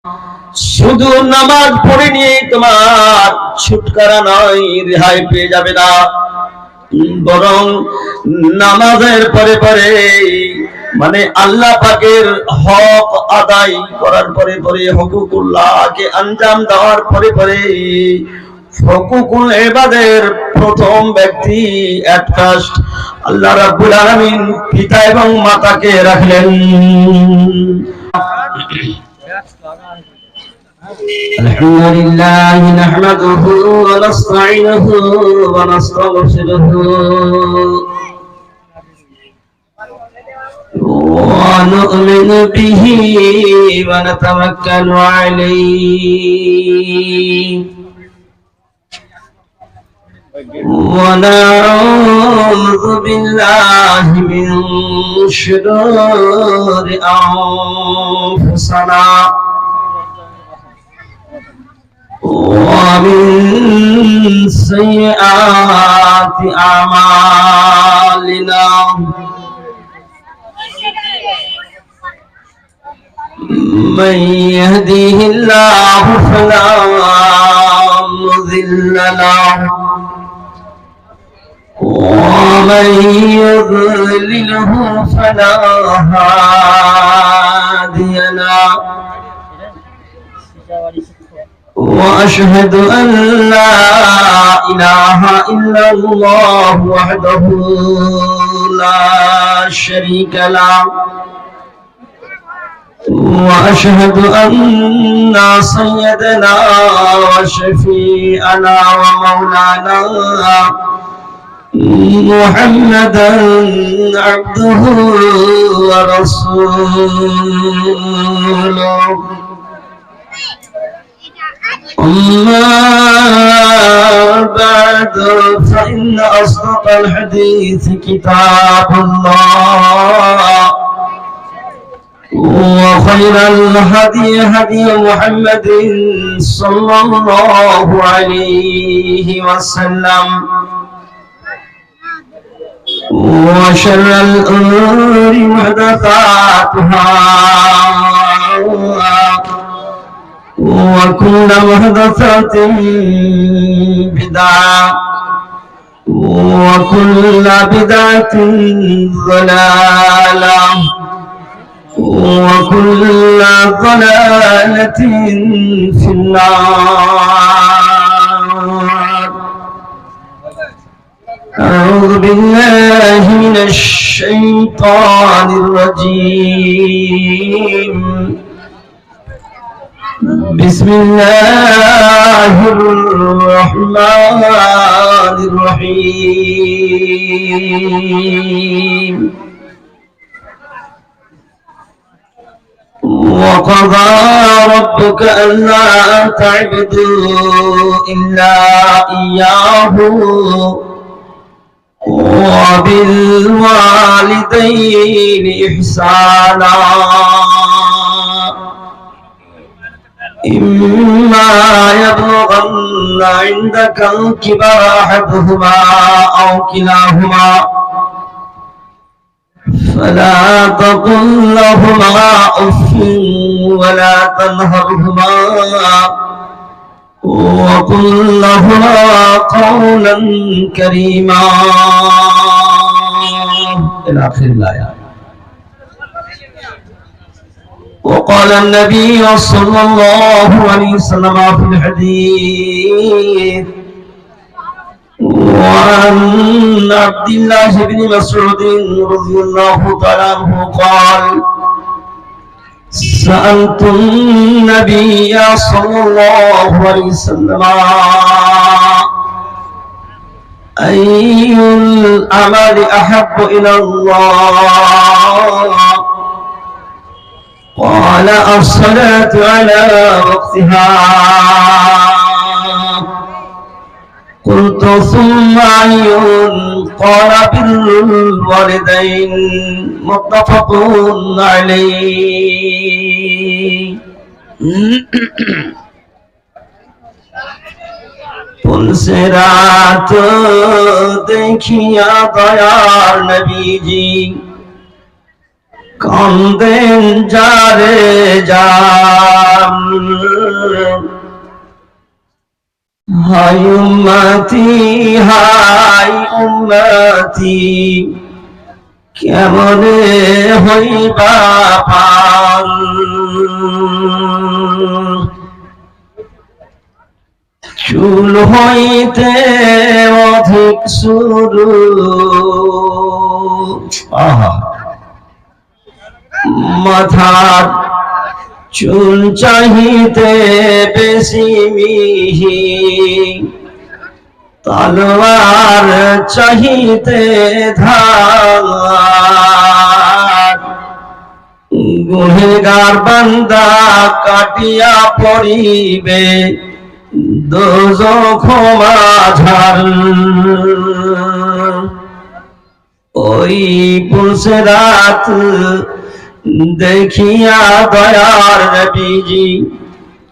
শুধু নামাজ পড়ে নিয়ে তোমার ছুটকারা নয়, রেহাই পেয়ে যাবে না, বরং নামাজের পরে পরে মানে আল্লাহ পাকের হক আদায় করার পরে পরে হুকুকুল্লাহকে আঞ্জাম দেওয়ার পরে পরে হুকুকুল ইবাদের প্রথম ব্যক্তি এট ফার্স্ট আল্লাহ রাব্বুল আলামিন পিতা এবং মাতাকে রাখলেন। আলহামদুলিল্লাহ নাহমাদুহু ওয়া নাস্তাঈনুহু ওয়া নাস্তাগফিরুহু ওয়া নু'মিনু বিহি ওয়া নাতাওয়াক্কালু আলাইহি ওয়া নাউযু বিল্লাহি মিন শুরুরি আনফুসিনা ومن سيئات أعمالنا من يهديه الله فلا مضل له ومن يضلله فلا هادي له وأشهد أن لا إله إلا الله وحده لا شريك له وأشهد أن سيدنا وشفيعنا ومولانا محمدا عبده ورسوله أما بعد فإن أصدق الحديث كتاب الله وخير الهدي هدي محمد صلى الله عليه وسلم وشر الأمور محدثاتها وكل محدثة بدعة وكل بدعة ضلالة وكل ضلالة في النار. أعوذ بالله من الشيطان الرجيم. بسم الله الرحمن الرحيم. وقضى ربك ألا تعبدوا إلا إياه وبالوالدين إحسانا إما يبلغن عندك الكبر أحدهما أو كلاهما فلا تقل لهما أف ولا تنهرهما وقل لهما قولا كريما إلى آخر الآية. وقال النبي صلى الله عليه وسلم في الحديث وعن عبد الله بن مسعود رضي الله تعالى عنه قال سألت النبي صلى الله عليه وسلم أي الأعمال أحب إلى الله قال الصلاة على وقتها قلت ثم أي قال بر الوالدين متفق عليه. পুলসিরাত দেখিয়া দয়ার নবীজি কান্দেন যারে যান। হাই উম্মতি হাই উম্মতি কেমনে হইবা পার। চুল হইতে অধিক শুরু, আহা মাথার চুল চাহিতে বেশি মিহি, তলোয়ার চাহিতে ধার। গুনেগার বান্দা কাটিয়া পড়িবে দোজখ মাঝার। ওই পুলসিরাত দেখিয়া দয়ার নবীজি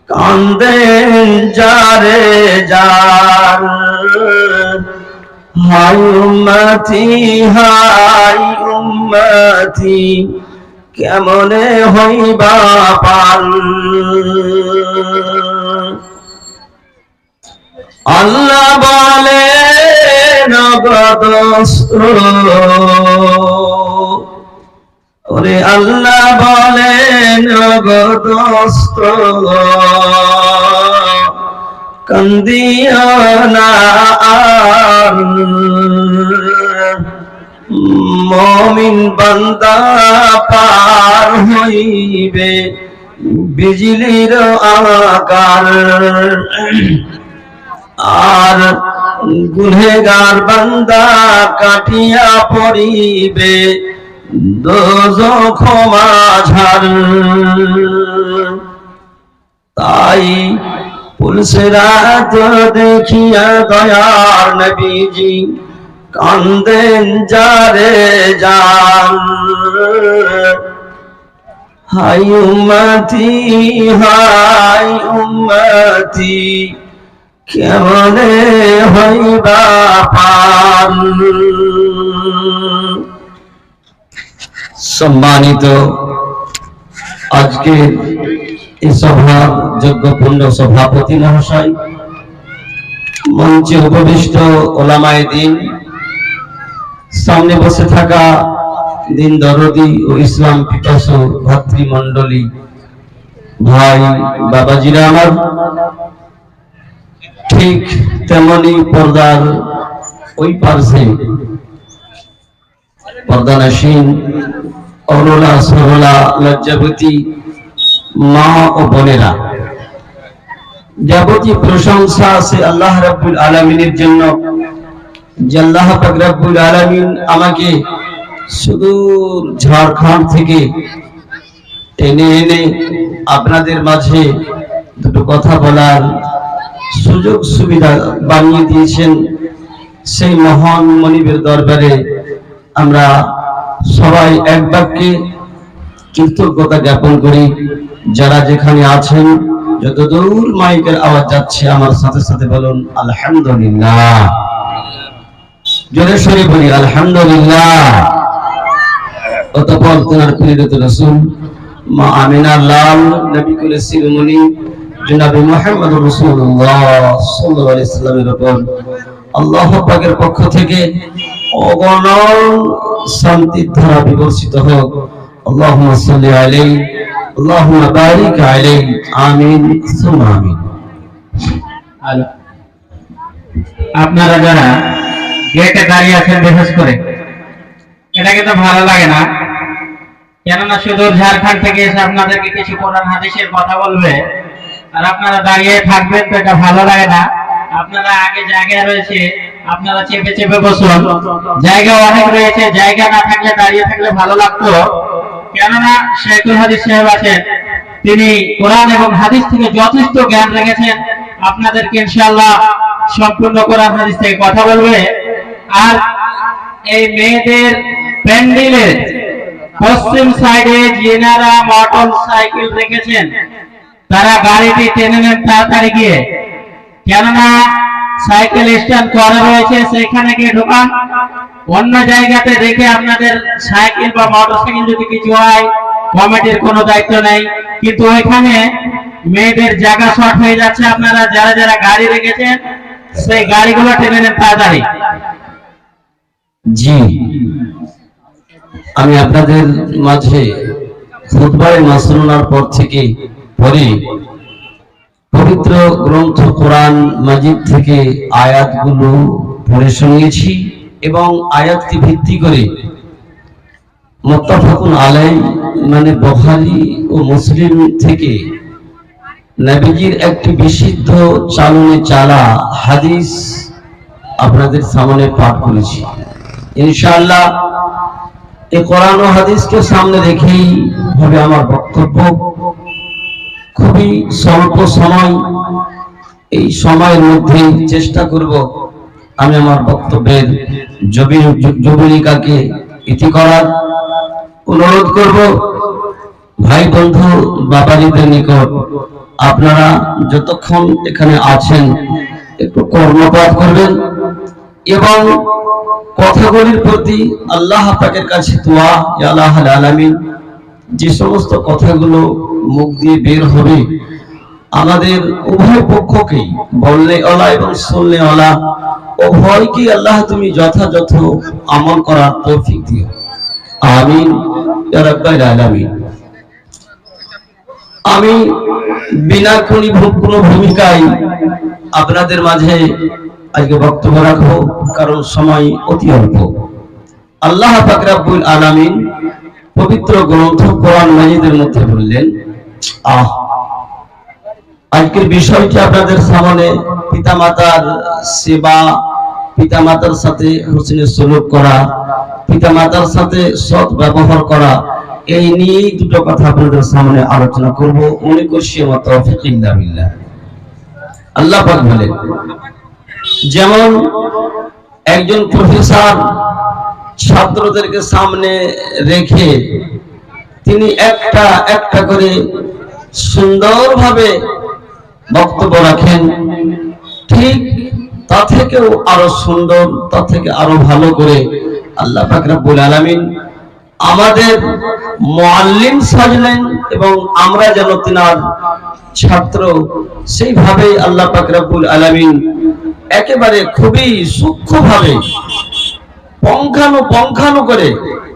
কান্দেন যারে যার। হাই উম্মতি হাই উম্মতি কেমনে হইবা পার। আল্লাহ বলে নগদস্ত, ওরে আল্লাহ বলে নগদস্ত, কান্দিও না আর। মুমিন বান্দা পার হইবে বিজলির আকার, আর গুনেগার বান্দা কাটিয়া পড়িবে দোজখ মাঝার। তাই পুলসিরাত দেখিয়া দয়ার নবীজি কান্দেন যারে যান। হাই উম্মতি হাই উম্মতি কেমনে হইবা পার। সম্মানিত আজকে এই সভার যোগ্যপূর্ণ সভাপতি মহাশয়, মঞ্চে উপবিষ্ট ওলামায়ে দ্বীন, সামনে বসে থাকা দিন দরদি ও ইসলাম পিপাসু ভাতৃমণ্ডলী, ভাই বাবাজিরা আমার, ঠিক তেমনি পর্দার ওই পার্শ্বে পর্দানাসীন অরুণা সরলা লজ্জাবতী মা ও বোনেরা, যাবতীয় প্রশংসা আছে আল্লাহ রাব্বুল আলামিনের জন্য, যে আল্লাহ পাক রাব্বুল আলামিন আমাকে সুদূর ঝাড়খণ্ড থেকে টেনে এনে আপনাদের মাঝে দুটো কথা বলার সুযোগ সুবিধা বানিয়ে দিয়েছেন। সেই মহান মনিবের দরবারে আমরা সবাই এক বাক্যে কৃতজ্ঞতা জ্ঞাপন করি। যারা যেখানে আছেন, যত দূর মাইকের আওয়াজ যাচ্ছে, আমার সাথে সাথে বলুন আলহামদুলিল্লাহ। জোরে সরে বলি আলহামদুলিল্লাহ। অতঃপর তোমার প্রিয় রাসূল মা আমিনার লাল নবী কুলের শিরোমণি জনাবে মুহাম্মদুর রাসূলুল্লাহ সাল্লাল্লাহু আলাইহি ওয়াসাল্লামের উপর আল্লাহ পাকের পক্ষ থেকে অগণন শান্তির ধারা বিবর্ষিত হোক। আল্লাহুম্মা সাল্লি আলাইহি আল্লাহুম্মা বারিক আলাইহি আমিন সুম্মা আমিন। আপনারা যারা গেটে দাঁড়িয়ে আছেন বিশেষ করে, এটা কিন্তু ভালো লাগে না, কেননা সুদূর ঝাড়খণ্ড থেকে এসে আপনাদেরকে কিছু কোরআন হাদিসের কথা বলবে আর আপনারা দাঁড়িয়ে থাকবেন, তো এটা ভালো লাগে না। আপনারা আগে জায়গা রয়েছে, আপনারা চেপে চেপে বসুন। জায়গা অনেক রয়েছে, জায়গা না থাকলে দাঁড়িয়ে থাকলে ভালো লাগতো, কেননা শেখুল হাদিস সাহেব আছেন, তিনি কোরআন এবং হাদিস থেকে যথেষ্ট জ্ঞান রেখেছেন। আপনাদেরকে ইনশাআল্লাহ সম্পূর্ণ কোরআন হাদিস থেকে কথা বলবে। আর এই মেয়েদের প্যান্ডেলের পশ্চিম সাইডে যেনারা মোটর সাইকেল রেখেছেন, তারা গাড়িটি টেনে নেন তাড়াতাড়ি গিয়ে, কেননা সাইকেল স্ট্যান্ড করা রয়েছে, সেখানে গিয়ে ঢোকান। অন্য জায়গাতে রেখে আপনাদের সাইকেল বা মোটরসাইকেল যদি কিছু হয়, কমিটির কোনো দায়িত্ব নেই, কিন্তু ওইখানে মেয়েদের জায়গা শর্ট হয়ে যাচ্ছে। আপনারা যারা যারা গাড়ি রেখেছেন সেই গাড়িগুলো টেনে নেন তাড়াতাড়ি। জি, আমি আপনাদের মাঝে খুতবায়ে মাসনুনার পর থেকে পরে পবিত্র গ্রন্থ কোরআন মাজিদ থেকে আয়াতগুলো পড়ে শুনিয়েছি এবং আয়াতকে ভিত্তি করে মুত্তাফাকুন আলাইহ মানে বুখারী ও মুসলিম থেকে নবীজির একটি বিশুদ্ধ চালনে চালা হাদিস আপনাদের সামনে পাঠ করেছি। ইনশাআল্লাহ এই কোরআন ও হাদিসকে সামনে রেখেই হবে আমার বক্তব্য। খুবই স্বল্প সময়, এই সময়ের মধ্যে চেষ্টা করব আমি আমার বক্তব্যের জবনিকাকে ইতি করার। অনুরোধ করব ভাই বন্ধু বাবাজিদের নিকট, আপনারা যতক্ষণ এখানে আছেন একটু কর্ণপাত করবেন এবং কথাগুলির প্রতি আল্লাহ পাকের কাছে দোয়া, ইয়া আল্লাহুল আলামিন, যে সমস্ত কথাগুলো মুখ দিয়ে বের হবে আমাদের উভয় পক্ষকেই, বললে ওলা এবং শুনলে ওলা উভয়কে আল্লাহ তুমি যথাযথ আমল করার তৌফিক দিও, আমিন ইয়া রাব্বাল আলামিন। আমি বিনা কোনো ভূমিকায় আপনাদের মাঝে আজকে বক্তব্য রাখবো, কারণ সময় অতি অল্প। আল্লাহ পাক রব্বুল আলামিন পবিত্র গ্রন্থ কোরআন মাজিদের মধ্যে বললেন, আজকের বিষয়টি আপনাদের সামনে পিতামাতার সেবা, পিতামাতার সাথে হোসেনে সুলুক করা, পিতামাতার সাথে সৎ ব্যবহার করা, এই নিয়েই দুটো কথা আপনাদের সামনে আলোচনা করব। মনে করছি আমার তৌফিক ইল্লা বিল্লাহ। আল্লাহ পাক বলেন, যেমন একজন প্রফেসর ছাত্রদেরকে সামনে রেখে তিনি একটা একটা করে সুন্দরভাবে বক্তব্য রাখেন, ঠিক তা থেকেও আরো সুন্দর, তা থেকে আরো ভালো করে আল্লাহ পাক রব্বুল আলামিন আমাদের মুআল্লিম সাজলেন এবং আমরা যেন তিনার ছাত্র, সেইভাবেই আল্লাহ পাক রব্বুল আলামিন একেবারে খুবই সূক্ষ্মভাবে পঙ্খানু করে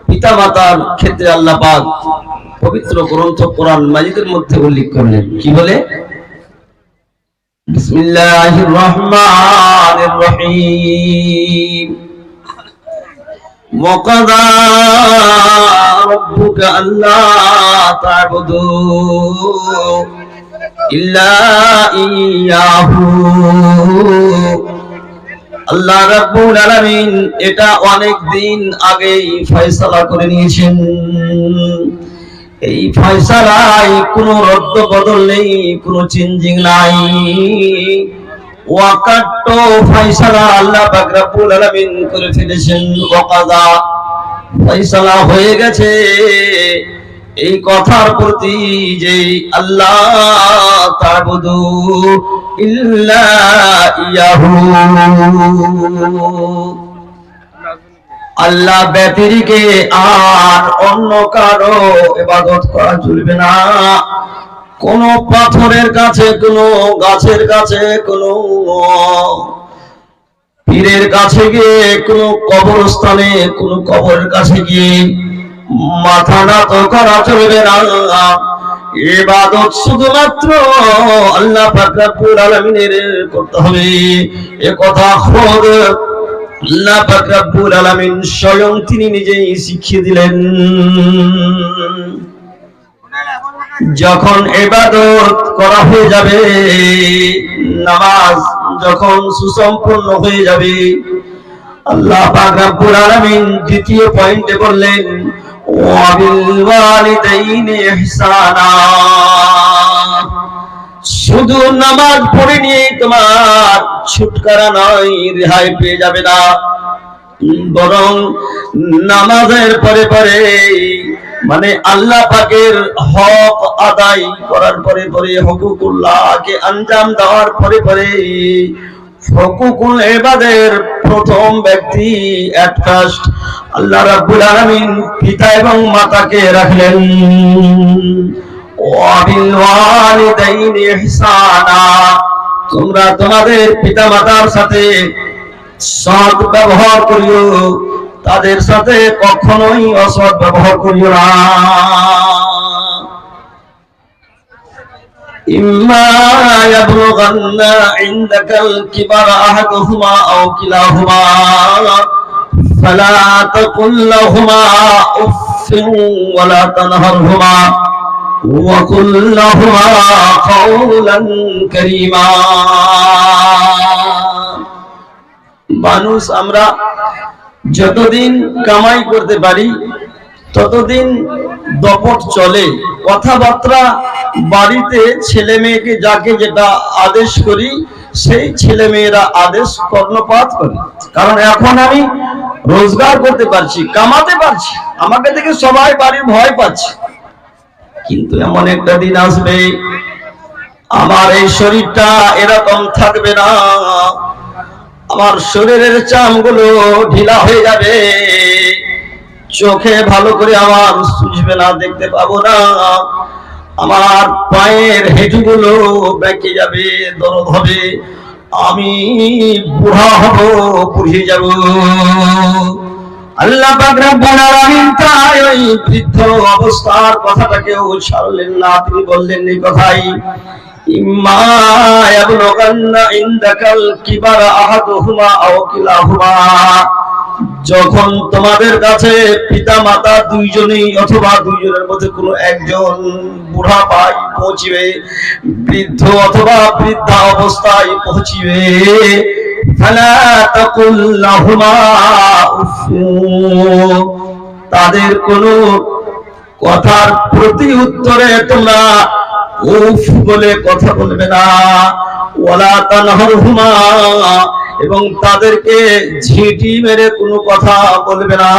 পিতামাতার ক্ষেত্রে আল্লাহ পাক পবিত্র গ্রন্থ কোরআন মাজিদের মধ্যে উল্লেখ করলেন। কি বলে? বিসমিল্লাহির রহমানির রহিম। وَقَضَى رَبُّكَ أَلَّا تَعْبُدُوا إِلَّا إِيَّاهُ। আল্লাহ রাব্বুল আলামিন এটা অনেক দিন আগেই ফয়সালা করে নিয়েছেন। এই ফয়সালায় কোনো রদ্দ বদল নেই, কোনো চেঞ্জিং নাই। ওয়াকাত ফয়সালা আল্লাহ পাক রব্বুল আলামিন করে ফেলেছেন। ওয়াকাদা ফয়সালা হয়ে গেছে। এই কথার প্রতি যে আল্লাহ তা'বুদু ইল্লা ইয়াহু, আল্লাহ ব্যতিরেকে আর অন্য কারো ইবাদত করা চলবে না। কোন পাথরের কাছে, কোন গাছের কাছে, কোন পীরের কাছে গিয়ে, কোন কবরস্থানে, কোন কবরের কাছে গিয়ে মাথা নত করা চলবে না। ইবাদত শুধুমাত্র আল্লাহ পাক রব্বুল আলামিনের করতে হবে। এ কথা খোদ আল্লাহ পাক রব্বুল আলামিন স্বয়ং তিনি নিজেই শিখিয়ে দিলেন। যখন ইবাদত করা হয়ে যাবে, নামাজ যখন সুসম্পন্ন হয়ে যাবে, আল্লাহ পাক রব্বুল আলামিন দ্বিতীয় পয়েন্টে বললেন, ওয়া বিল ওয়ালিদাইনি ইহসানা। শুধু নামাজ পড়ে নিয়ে তোমার ছুটকারা নয়, রেহাই পেয়ে যাবে না, বরং নামাজের পরে পরে মানে আল্লাহ পাকের হক আদায় করার পরে পরে, হুকুকুল্লাহকে আঞ্জাম দেওয়ার পরে পরে হুকুকুল ইবাদের প্রথম ব্যক্তি এট ফার্স্ট আল্লাহ রাব্বুল আলামিন পিতা এবং মাতাকে রাখলেন। ওয়া বিল ওয়ালিদাইনি ইহসানা, তোমরা তোমাদের পিতামাতার সাথে সৎ ব্যবহার করিও, তাদের সাথে কখনোই অসৎ ব্যবহার করিও না। ইম্মা ইয়াবলুগান্না ইনদাকাল কিবারা আহাদুহুমা আও কিলাহুমা ফালা তাকুল লাহুমা উফফিন ওয়ালা তানহারহুমা ওয়া কুল লাহুমা কাওলান কারীমা। মানুষ আমরা যতদিন কামাই করতে পারি ততদিন দপট চলে, কথাবার্তা বাড়িতে ছেলে মেয়েকে যাকে যেটা আদেশ করি সেই ছেলে মেয়েরা আদেশ কর্ণপাত করে। কারণ এখন আমি রোজগার করতে পারছি, কামাতে পারছি, আমাকে দেখে সবাই বাড়ির ভয় পাচ্ছে। কিন্তু এমন একটা দিন আসবে আমার এই শরীরটা এরকম থাকবে না, আমার শরীরের চামগুলো ঢিলা হয়ে যাবে, চোখে ভালো করে আমার সুঝবে না, দেখতে পাবো না, আমার পায়ের হেঁটুগুলো বেঁকে যাবে, দরদ হবে, আমি বুড়া হব, বুড়িয়ে যাব। আল্লাহ পাক রব্বুল আলামিন তাই ওই বৃদ্ধ অবস্থার কথাটাকেও ছাড়লেন না, তিনি বললেন এই কথাই, ইম্মা ইয়াবলুগান্না ইনদাকাল কিবারা আহাদুহুমা আও কিলাহুমা, যখন তোমাদের কাছে পিতা মাতা দুইজনেই অথবা দুইজনের মধ্যে কোনো একজন বুড়া পাই পৌঁছিবে, বৃদ্ধ অথবা বৃদ্ধা অবস্থায় পৌঁছিবে, ফালা তাকুল লাহুমা উফ, তাদের কোনো কথার প্রতি উত্তরে তোমরা উফ বলে কথা বলবে না, ওয়ালা তানহারহুমা, এবং তাদেরকে ঝিঁটি মেরে কোনো কথা বলবে না।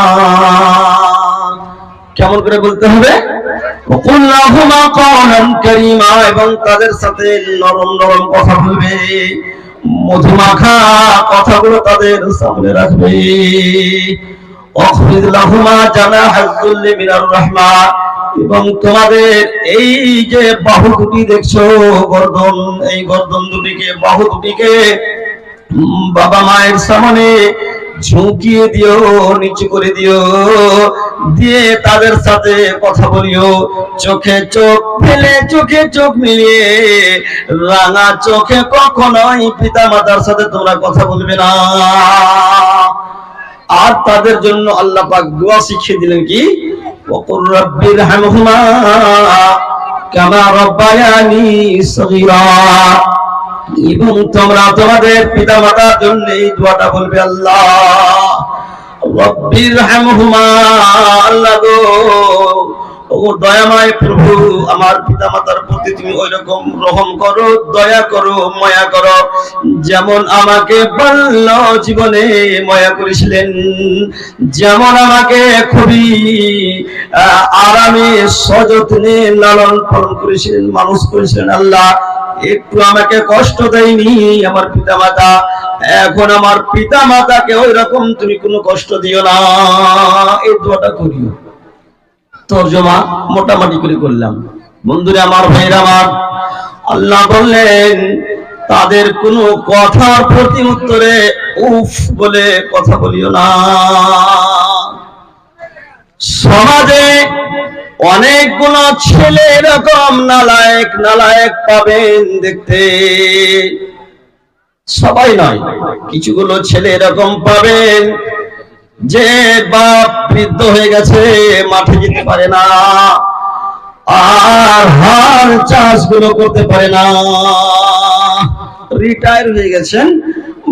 কেমন করে বলতে হবে? ওয়াকুল লাহুমা কাওলান কারীমা, এবং তাদের সাথে নরম নরম কথা বলবে, মধুমাখা কথাগুলো তাদের সামনে রাখবে। ওয়াখফিদ লাহুমা জানাহাজ যুল্লি মিনার রাহমা, এবং তোমাদের এই যে বাহু দুটি দেখছো, গর্দন, এই গর্দন দুটিকে, বাহু দুটিকে বাবা মায়ের সামনে ঝুঁকিয়ে দিও, নিচু করে দিও, দিয়ে তাদের সাথে কথা বলিও, চোখে চোখ ফেলে, চোখে চোখ মিলিয়ে, রাঙা চোখে কখনোই পিতা মাতার সাথে তোমরা কথা বলবে না। আর তাদের জন্য আল্লাহ পাক দোয়া শিখিয়ে দিলেন কি, ওয়াকুর রাব্বিরহামহুমা কামা রাব্বায়ানি সগীরা, এবং তোমরা তোমাদের পিতা মাতার জন্য এই দোয়াটা বলবে, আল্লাহ রাব্বিরহামহুমা, আল্লাহ গো, ও দয়াময় প্রভু, আমার পিতা মাতার প্রতি তুমি ওইরকম রহম করো, দয়া করো, মায়া করো, যেমন আমাকে বাল্য জীবনে মায়া করেছিলেন, যেমন আমাকে খুবই আরামে সযত্নে লালন পালন করেছিলেন, মানুষ করেছিলেন, আল্লাহ একটু আমাকে কষ্ট দেয়নি আমার পিতা মাতা, এখন আমার পিতা মাতাকে ওই রকম তুমি কোনো কষ্ট দিও না, এই দোয়াটা করিও। তরজমা মোটামুটি করে করলাম। বন্ধুরা আমার, ভাইরা আমার, আল্লাহ বললেন তাদের কোনো কথার প্রতি উত্তরে উফ বলে কথা বলিও না। সমাজে অনেকগুলো ছেলে এরকম নালায়েক নালায়েক পাবেন দেখতে, সবাই নয়, কিছুগুলো ছেলে এরকম পাবেন যে বাপ বৃদ্ধ হয়ে গেছে, মাঠে যেতে পারে না, আর হাল চাষ গুলো করতে পারে না, রিটায়ার হয়ে গেছেন,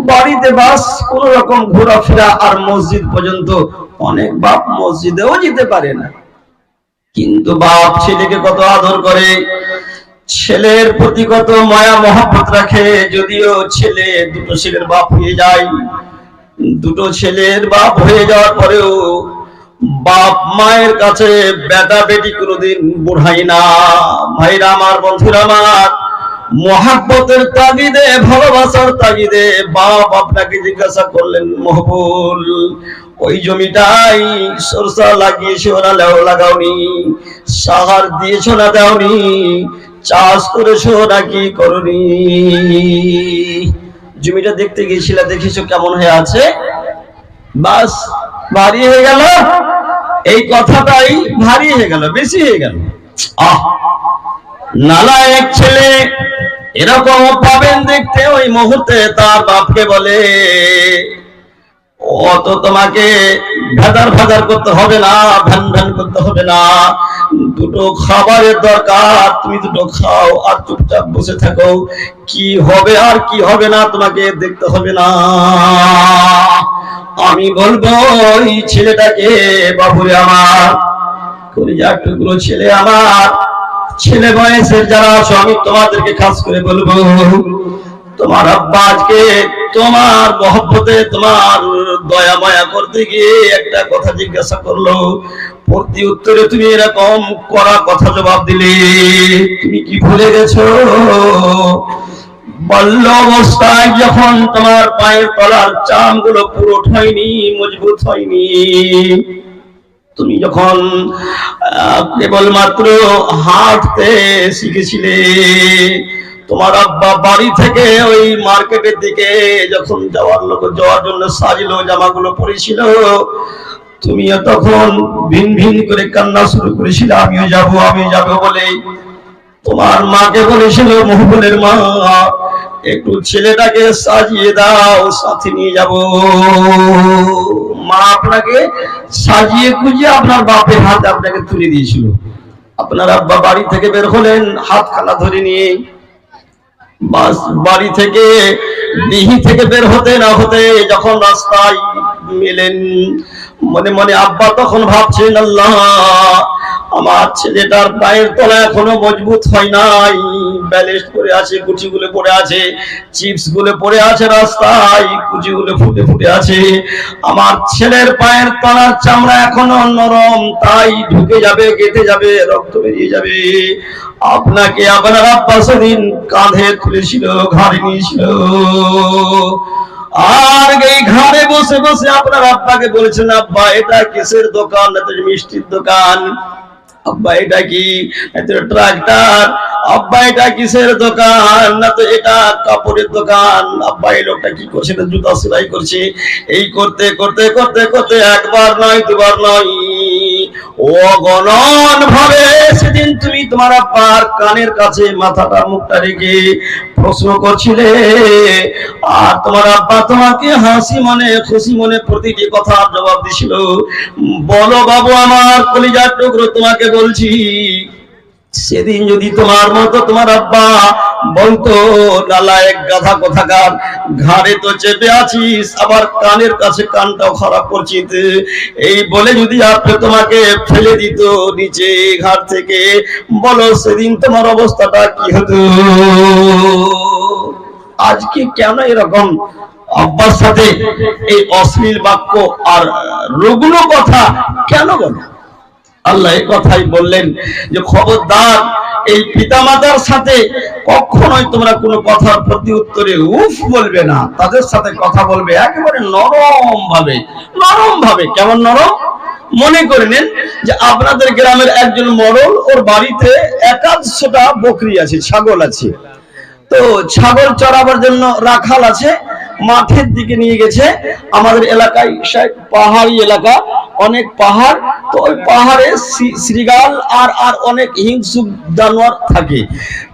বাড়িতে বাস কোন রকম ঘোরাফেরা, আর মসজিদ পর্যন্ত অনেক বাপ মসজিদেও যেতে পারে না। কিন্তু বাপ ছেলেকে কত আদর করে, ছেলের প্রতি কত মায়া মহব্বত রাখে, যদিও ছেলে দুটো ছেলের বাপ হয়ে যায়, দুটো ছেলের বাপ হয়ে যাওয়ার পরেও বাপ মায়ের কাছে বেটা বেটি কোনোদিন বুড়াই না। ভাইরা আমার, বন্ধুরা আমার, মহাব্বতের তাগিদে, ভালোবাসার তাগিদে বাপ আপনাকে জিজ্ঞাসা করলেন, মহবুল ওই জমিটাই সরষা লাগিয়েছো না লাগাওনি, সাহার দিয়েছো না দাওনি, চাষ করেছো নাকি করনি? জমিটা দেখতে গিয়েছিলে, দেখেছো কেমন হয়ে আছে, বাস ভারী হয়ে গেল। এই কথাটাই ভারী হয়ে গেল, বেশি হয়ে গেল। নালায়েক ছেলে এরকম পাবেন দেখতে। ওই মুহূর্তে তার বাপকে বলে, অত তোমাকে ভাদার করতে হবে না, ভ্যান করতে হবে না, দুটো খাবারের দরকার, তুমি দুটো খাও আর চুপচাপ বসে থাকো, কি হবে আর কি হবে না তোমাকে দেখতে হবে না। আমি বলবো এই ছেলেটাকে, বাবুরে আমার, কলিজার টুকরো ছেলে আমার, ছেলে বয়সের যারা আছো, আমি তোমাদেরকে খাস করে বলবো, তোমার আব্বা আজকে তোমার মহব্বতে, তোমার দয়া মায়া করতে গিয়ে একটা কথা জিজ্ঞাসা করলো, প্রতি উত্তরে তুমি এরকম কড়া কথা জবাব দিলে। তুমি কি ভুলে গেছো বাল্য অবস্থায় যখন তোমার পায়ের তলার চামগুলো পুরো হয়নি, মজবুত হয়নি, তুমি যখন কেবলমাত্র হাঁটতে শিখেছিলে, তোমার আব্বা বাড়ি থেকে ওই মার্কেটের দিকে যখন যাওয়ার জন্য সাজলো, জামাগুলো পরেছিল, তুমিও তখন ভিন ভিন করে কান্না শুরু করেছিলে, আমিও যাবো বলে। তোমার মাকে বলেছিল, মহবুলের মা, একটু ছেলেটাকে সাজিয়ে দাও, সাথে নিয়ে যাব। মা আপনাকে সাজিয়ে গুজিয়ে আপনার বাপের হাতে আপনাকে তুলে দিয়েছিল। আপনার আব্বা বাড়ি থেকে বের হলেন হাত খানা ধরে নিয়ে, বাস বাড়ি থেকে দিহি থেকে বের হতে না হতে যখন রাস্তায় মেলেন, মনে মনে আব্বা তখন ভাবছেন, আল্লাহ আমার ছেলেটার পায়ের তলা এখনো মজবুত হয় নাই, ব্যালেন্স পড়ে আছে, কুচিগুলো পড়ে আছে, চিপস গুলো পড়ে আছে রাস্তায়, কুচিগুলো ফুটে আছে, আমার ছেলের পায়ের তলার চামড়া এখনো নরম, তাই ঢুকে যাবে, গেঁথে যাবে, রক্ত বেরিয়ে যাবে। আপনাকে আপনার আব্বা সেদিন কাঁধে তুলেছিল, ঘাড়ে নিয়েছিল, আর এই ঘাড়ে বসে বসে আপনার আব্বাকে বলেছেন, আব্বা এটা কিসের দোকান? এটা মিষ্টির দোকান। আব্বা এটা কি? এটা ট্রাক্টর। আব্বা এটা কিসের দোকান? না তো এটা কাপড়ের দোকান। আব্বা এই লোকটা কি করছে? জুতা সেলাই করছে। এই করতে করতে করতে করতে একবার নয়, দুবার নয়, অগণন ভাবে সেদিন তুমি তোমার আব্বার কানের কাছে মাথাটা মুখটা রেখে প্রশ্ন করছিলে, আর তোমার আব্বা তোমাকে হাসি মনে খুশি মনে প্রতিটি কথার জবাব দিছিল। বলো বাবু আমার কলিজার টুকরো, তোমাকে বলছি, সেদিন যদি তোমার মতো তোমার আব্বা বলতো, নালায়েক গাধা কোথাকার, ঘাড়ে তো চেপে আছিস, আবার কানের কাছে কানটাও খারাপ করছিস, এই বলে যদি আপনি তোমাকে ফেলে দিত নিচে ঘাট থেকে, বলো সেদিন তোমার অবস্থাটা কি হতো? আজকে কেন এরকম আব্বার সাথে এই অশ্লীল বাক্য আর রুগ্ন কথা কেন বলো? আল্লাহ এই কথাই বললেন যে খবরদার এই পিতামাতার সাথে কখনোই তোমরা কোনো কথার প্রতি উত্তরে উফ বলবে না, তাদের সাথে কথা বলবে একেবারে নরম ভাবে। কেমন নরম? মনে করে নেন যে আপনাদের গ্রামের একজন মরল, ওর বাড়িতে 100টা বকরি আছে, ছাগল আছে, তো ছাগল চড়াবার জন্য রাখাল আছে, মাঠের দিকে নিয়ে গেছে। আমাদের এলাকায় পাহাড়ি এলাকা, অনেক পাহাড়, তো ওই পাহাড়ে শ্রীগাল আর অনেক হিংসুক জানোয়ার থাকে।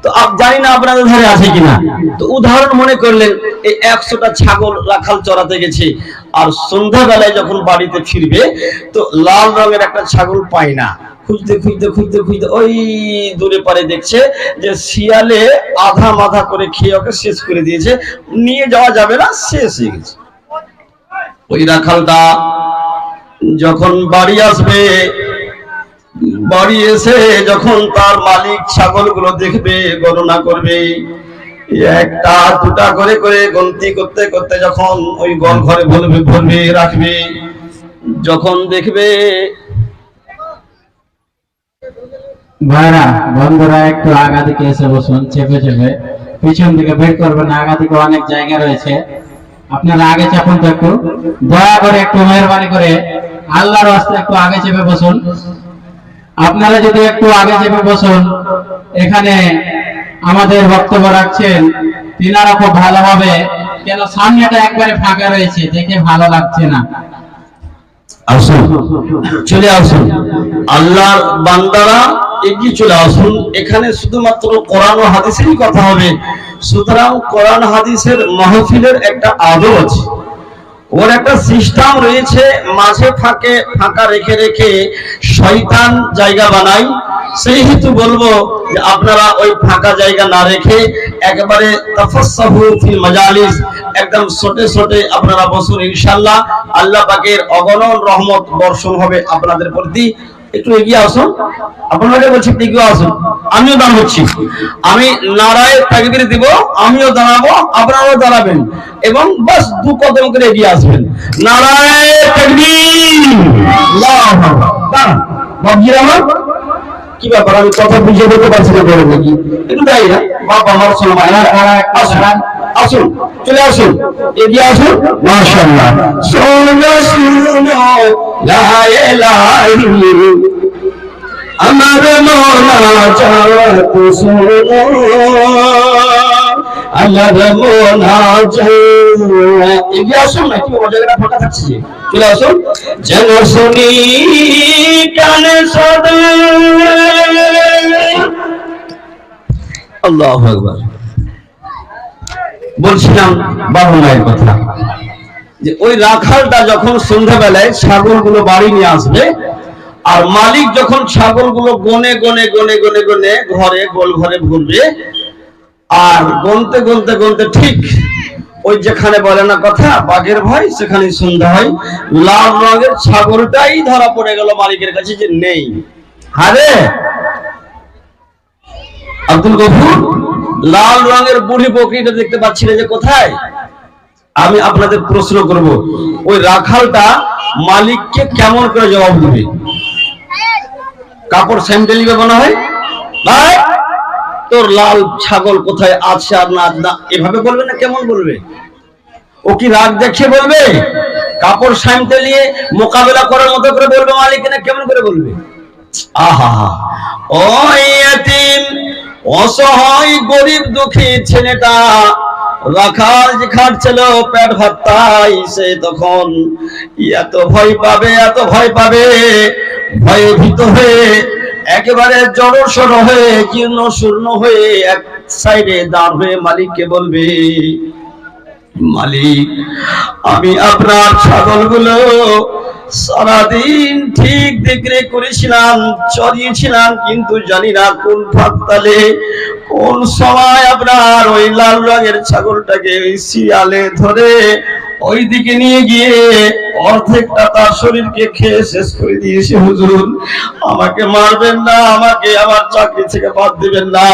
তো জানি না আপনাদের ধারে আছে কিনা, তো উদাহরণ মনে করলেন এই 100টা ছাগল রাখাল চড়াতে গেছে, আর সন্ধ্যাবেলায় যখন বাড়িতে ফিরবে তো লাল রঙের একটা ছাগল পায় না, খুঁজতে ওই দূরে পারে দেখছে যে শিয়ালে আধা মাথা করে খেয়ে ওকে শেষ করে দিয়েছে, নিয়ে যাওয়া যাবে না, শেষ হয়ে গেছে। ওই রাখালটা যখন বাড়ি আসবে, বাড়ি এসে যখন তার মালিক ছাগলগুলো দেখবে, গণনা করবে, একটা দুটা করে করে গণতি করতে করতে যখন ওই গোল ঘরে ভরবে রাখবে, যখন দেখবে, ভাইরা বন্ধুরা একটু আগা দিকে এসে বসুন, চেপে পিছন দিকে বের করবেন না, আগা দিকে অনেক জায়গা রয়েছে, আপনারা আগে চাপুন তো একটু, দয়া করে একটু মেহরবানি করে আল্লাহর রাস্তা একটু আগে চেপে বসুন। আপনারা যদি একটু আগে চেপে বসুন, এখানে আমাদের বক্তব্য রাখছেন তিনারা খুব ভালোভাবে, কেন সামনেটা একবারে ফাঁকা রয়েছে, দেখে ভালো লাগছে না। আসুন, চলে আসুন আল্লাহর বান্দারা, এগিয়ে চলে আসুন। এখানে শুধুমাত্র কোরআন ও হাদিসেরই কথা হবে, সুতরাং কোরআন হাদিসের মাহফিলের একটা আদব আছে, ওর একটা সিস্টেম রয়েছে। মাঝে ফাঁকা রেখে রেখে শয়তান জায়গা বানাই। সেই হেতু বলবো যে আপনারা ওই ফাঁকা জায়গা না রেখে একেবারে তাফাসসাহু ফিল মাজালিস, একদম ছোটে আপনারা বসুন। ইনশাআল্লাহ আল্লাহ পাকের অগণন রহমত বর্ষণ হবে আপনাদের প্রতি। একটু এগিয়ে আসুন, আপনাদের বলছি এগিয়ে আসুন, আমিও দান হচ্ছি। আমি নারায়ে তাকবীর দিব, আমিও দাঁড়াবো, আপনারাও দাঁড়াবেন এবং বাস দু কদম করে এগিয়ে আসবেন। নারায়ে তাকবীর, আল্লাহু আকবার। দাঁড়ান বাবজিরা, আমার কি ব্যাপার, আমি কথা বুঝিয়ে বলতে পারছি না, বলে দেখি একটু তাই না বাবা আমার সময়। আসুন আসুন, চলে আসুন, এগিয়ে আসুন। মাশাআল্লাহ, শোনো শোনো লা ইলাহা ইল্লাল্লাহ, আমার মোনাজাত শোনো, আল্লাহর মোনাজাত। এগিয়ে আসুন, নাকি জায়গাটা ফাঁকা থাকছে, চলে আসুন। যেন শুনি কানে সদে, আল্লাহু আকবার। বলছিলাম বাবু মায়ের কথা, যে ওই রাখালটা যখন সন্ধ্যাবেলায় ছাগলগুলো বাড়ি নিয়ে আসবে, আর মালিক যখন ছাগলগুলো গনে গনে গনে গনে গনে ঘরে গোল ঘরে ঘুরবে, আর গনতে গনতে গনতে ঠিক ওই যেখানে বলে না কথা বাঘের ভয় সেখানে সন্ধ্যা হয়, লাল রঙের ছাগলটাই ধরা পড়ে গেল মালিকের কাছে যে নেই। হারে আব্দুল গফুর, লাল রঙের বুড়ি বকরিটা দেখতে পাচ্ছি না যে কোথায়? আমি আপনাদের প্রশ্ন করব, ওই রাখালটা মালিককে কেমন করে জবাব দিবে? কাপড় স্যান্ডেল নিবে মনে হয়, ভাই তোর লাল ছাগল কোথায় আছে আর না, এভাবে বলবে না, কেমন বলবে? ও কি রাগ দেখিয়ে বলবে? কাপড় স্যান্ডেল নিয়ে মোকাবেলা করার মতো করে বলবে মালিক, না কেমন করে বলবে? আহা, ও ইয়তিম, অসহায় গরিব দুঃখী ছেলেটা রাখাল যে খাটছিল পেট ভাতাই, সে তখন এত ভয় পাবে, এত ভয় পাবে, ভয়ে ভীত হয়ে একেবারে জড়সড় হয়ে জীর্ণ শূর্ণ হয়ে এক সাইডে দাঁড় হয়ে মালিককে বলবে, মালিক আমি আপনার ছাগলগুলো সারাদিন ঠিক দেখরে করেছিলাম, চড়িয়েছিলাম, কিন্তু জানি না কোন ফাঁকতালে কোন সময় আপনার ওই লাল রঙের ছাগলটাকে ওই শিয়ালে ধরে ওই দিকে নিয়ে গিয়ে অর্ধেকটা তার শরীরকে খেয়ে শেষ করে দিয়েছে। হুজুর আমাকে মারবেন না, আমাকে আমার চাকরি থেকে বাদ দিবেন না,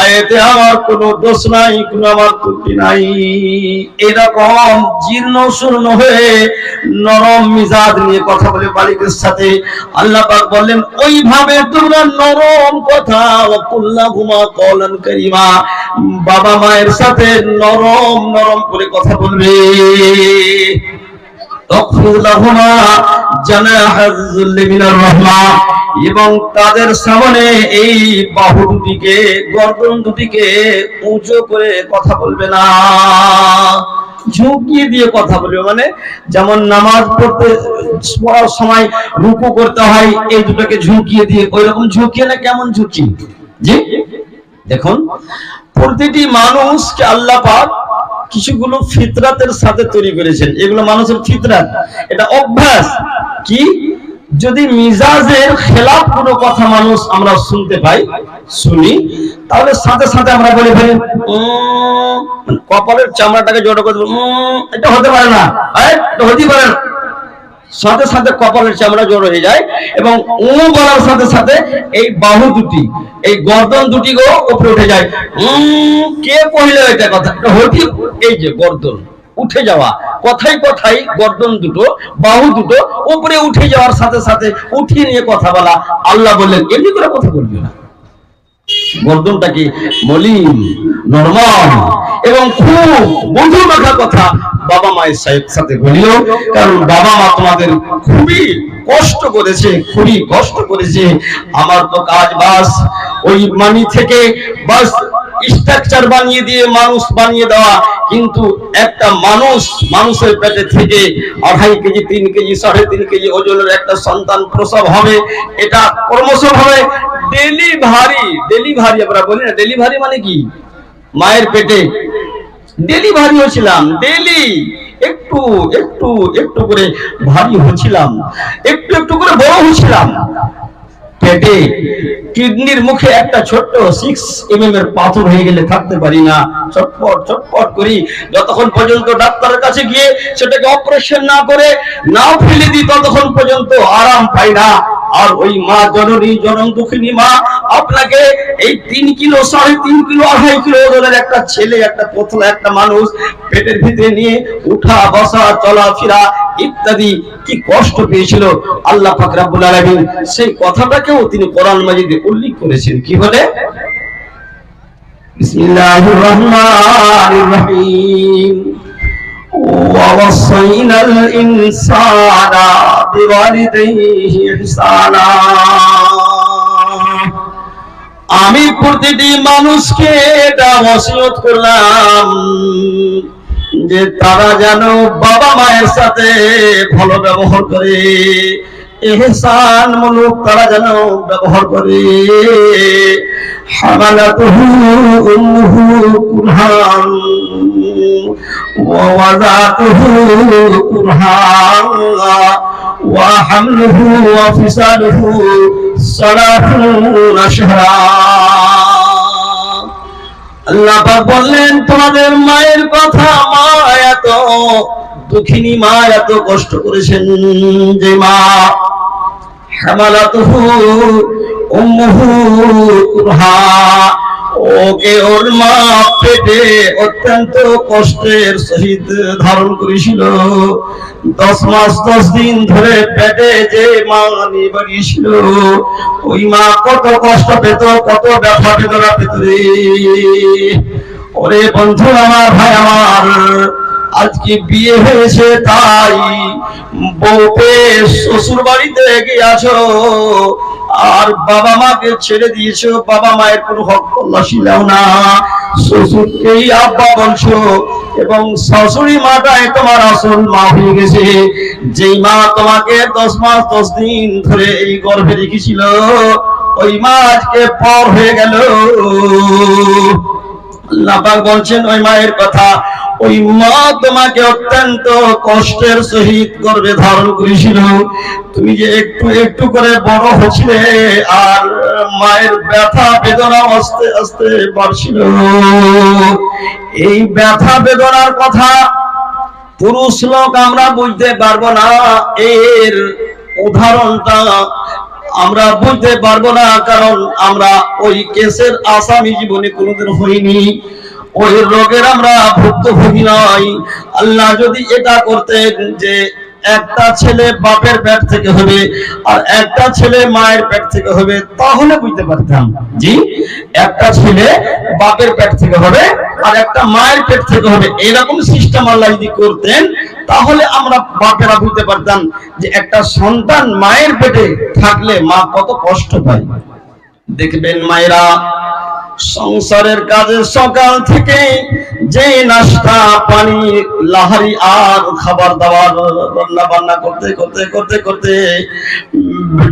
আয়েতে আমার কোনো দোষ নাই, কোনো আমার ত্রুটি নাই। এরকম জীর্ণ শূর্ণ হয়ে নরম মিজাজ নিয়ে কথা বলে মালিকের সাথে আল্লাহ পাক বললেন, ওইভাবে তোমরা নরম কথা ওয়াকুল্লাহুমা কওলান কারীমা, বাবা মায়ের সাথে নরম নরম করে কথা বলবে। এবং তাদের সামনে এই বাহু দুটিকে, গর্দন দুটিকে উঁচু করে কথা বলবে না, ঝুঁকিয়ে দিয়ে কথা বলবে। মানে যেমন নামাজ পড়ার সময় রুকু করতে হয়, এই দুটোকে ঝুঁকিয়ে দিয়ে, ওই রকম ঝুঁকিয়ে না, কেমন ঝুঁকি? জি দেখুন, প্রতিটি মানুষকে আল্লাহ পাক কিছুগুলো ফিতরাতের সাথে তৈরি করেছেন, এগুলো মানুষের ফিতরাত, এটা অভ্যাস। কি যদি মিজাজের খেলাফ কোনো কথা মানুষ আমরা শুনতে পাই, শুনি, তাহলে সাথে সাথে আমরা বলে ফেলি, কপালের চামড়াটাকে জড়ো করে দেবো, এটা হতে পারে না, এটা হতেই পারে না, সাথে সাথে কপালের চামড়া জড়ো হয়ে যায়, এবং বলার সাথে সাথে এই বাহু দুটি, এই গর্দন দুটি গো উপরে উঠে যায়। কে কহিল এটা কথা? হতি, এই যে গর্দন উঠে যাওয়া, কথাই কথাই গর্দন দুটো, বাহু দুটো উপরে উঠে যাওয়ার সাথে সাথে উঠিয়ে নিয়ে কথা বলা। আল্লাহ বললেন এমনি করে কথা বলবি না, গর্দনটা কি মলিন, নরমাল এবং খুব বন্ধু মাখা কথা বাবা মায়ের সাথে বলিও, কারণ বাবা মা তোমাদের খুবই কষ্ট করেছে, খুবই কষ্ট করেছে। আমার তো কাজ বাস ওই মানি থেকে বাস স্ট্রাকচার বানিয়ে দিয়ে মানুষ বানিয়ে দেওয়া, কিন্তু একটা মানুষের পেটে থেকে 2.5 কেজি 3 কেজি 3.5 কেজি ওজনের একটা সন্তান প্রসব হবে, এটা ক্রমশ হবে ডেলিভারি আমরা বলি না, ডেলিভারি মানে কি, মায়ের পেটে ডেলিভারি হচ্ছিলাম, ডেলি একটু একটু একটু করে ভারী হচ্ছিলাম, একটু একটু করে বড় হচ্ছিলাম। পেটে কিডনির মুখে একটা ছোট্ট 6 mm এর পাথর হয়ে গেলে থাকতে পারি না, চটপট চটপট করি, যতক্ষণ পর্যন্ত ডাক্তারের কাছে গিয়ে সেটাকে অপারেশন না করে নাও ফেলে দিই ততক্ষণ পর্যন্ত আরাম পাই না। আর ওই মা জননী জনম দুঃখিনী মা আপনাকে এই 3 কিলো 3.5 কিলো 2.5 কিলো ওজনের একটা ছেলে, একটা পতলা একটা মানুষ পেটের ভিতরে নিয়ে উঠা বসা চলাফেরা ইত্যাদি কি কষ্ট পেয়েছিল আল্লাহ পাক রব্বুল আলামিন সেই কথাটাকেও তিনি কোরআন মাজিদে উল্লেখ করেছেন। কি বলে? বিসমিল্লাহির রহমানির রহিম, ওয়াসাইনাল ইনসানা বিওয়ালিদাইহি ইহসানা। আমি প্রতিটি মানুষকে এটা ওসিয়ত করলাম যে তারা যেন বাবা মায়ের সাথে ভালো ব্যবহার করে, ইহসান মূলক তারা যেন ব্যবহার করে। হামালাতুহু উম্মুহু কুরহান ওয়া ওয়াদাতুহু কুরহান ওয়া হামলুহু ওয়া ফিসালুহু 30 শাহরা। আল্লাহ পাক বললেন তোমাদের মায়ের কথা, মা এত দুঃখিনী, মা এত কষ্ট করেছেন যে মা হামালাতুহু উম্মুহু কুরহা, ওকে ওর মা পেটে অত্যন্ত কষ্টের সহিত ধারণ করেছিল। 10 মাস 10 দিন ধরে পেটে যে মা নিয়ে বাড়িয়েছিল, ওই মা কত কষ্ট পেত, কত ব্যথা বেদনা পেত রে। ওরে বন্ধু আমার, ভাই আমার, আজকে বিয়ে হয়েছে তাই বউকে শ্বশুর বাড়িতে গিয়েছো আর বাবা মাকে ছেড়ে দিয়েছো, বাবা মায়ের কোনো হক তল্লাশি নাও না, শ্বশুরকেই আব্বা বলছো এবং শাশুড়ি মাটাই তোমার আসল মা হয়ে গেছে। যেই মা তোমাকে 10 মাস 10 দিন ধরে এই গর্ভে রেখেছিল, ওই মা আজকে পর হয়ে গেল। আল্লাহ পাক বলছেন ওই মায়ের কথা, ওই মা তোমাকে অত্যন্ত কষ্টের সহিত গর্ভে ধারণ করেছিল। তুমি যে একটু একটু করে বড় হচ্ছিলে আর মায়ের ব্যথা বেদনা আস্তে আস্তে বাড়ছিল। এই ব্যথা বেদনার কথা পুরুষ লোক আমরা বুঝতে পারবো না, এর উদাহরণটা আমরা বুঝতে পারবো না, কারণ আমরা ওই কেসের আসামি জীবনে কোনোদিন হইনি, ওই রোগের আমরা ভুক্তভোগী নয়। আল্লাহ যদি এটা করতেন যে একটা ছেলে বাপের পেট থেকে হবে আর একটা ছেলে মায়ের পেট থেকে হবে, তাহলে বুঝতে পারতাম। জি, একটা ছেলে বাপের পেট থেকে হবে আর একটা মায়ের পেট থেকে হবে, এরকম সিস্টেম আল্লাহ যদি করতেন তাহলে আমরা বাপেরা বুঝতে পারতাম যে একটা সন্তান মায়ের পেটে থাকলে মা কত কষ্ট পায়। দেখবেন মায়েরা সংসারের কাজে সকাল থেকে যে নাস্তা পানি লাহারি আর খাবার দাবার রান্না বান্না করতে করতে করতে করতে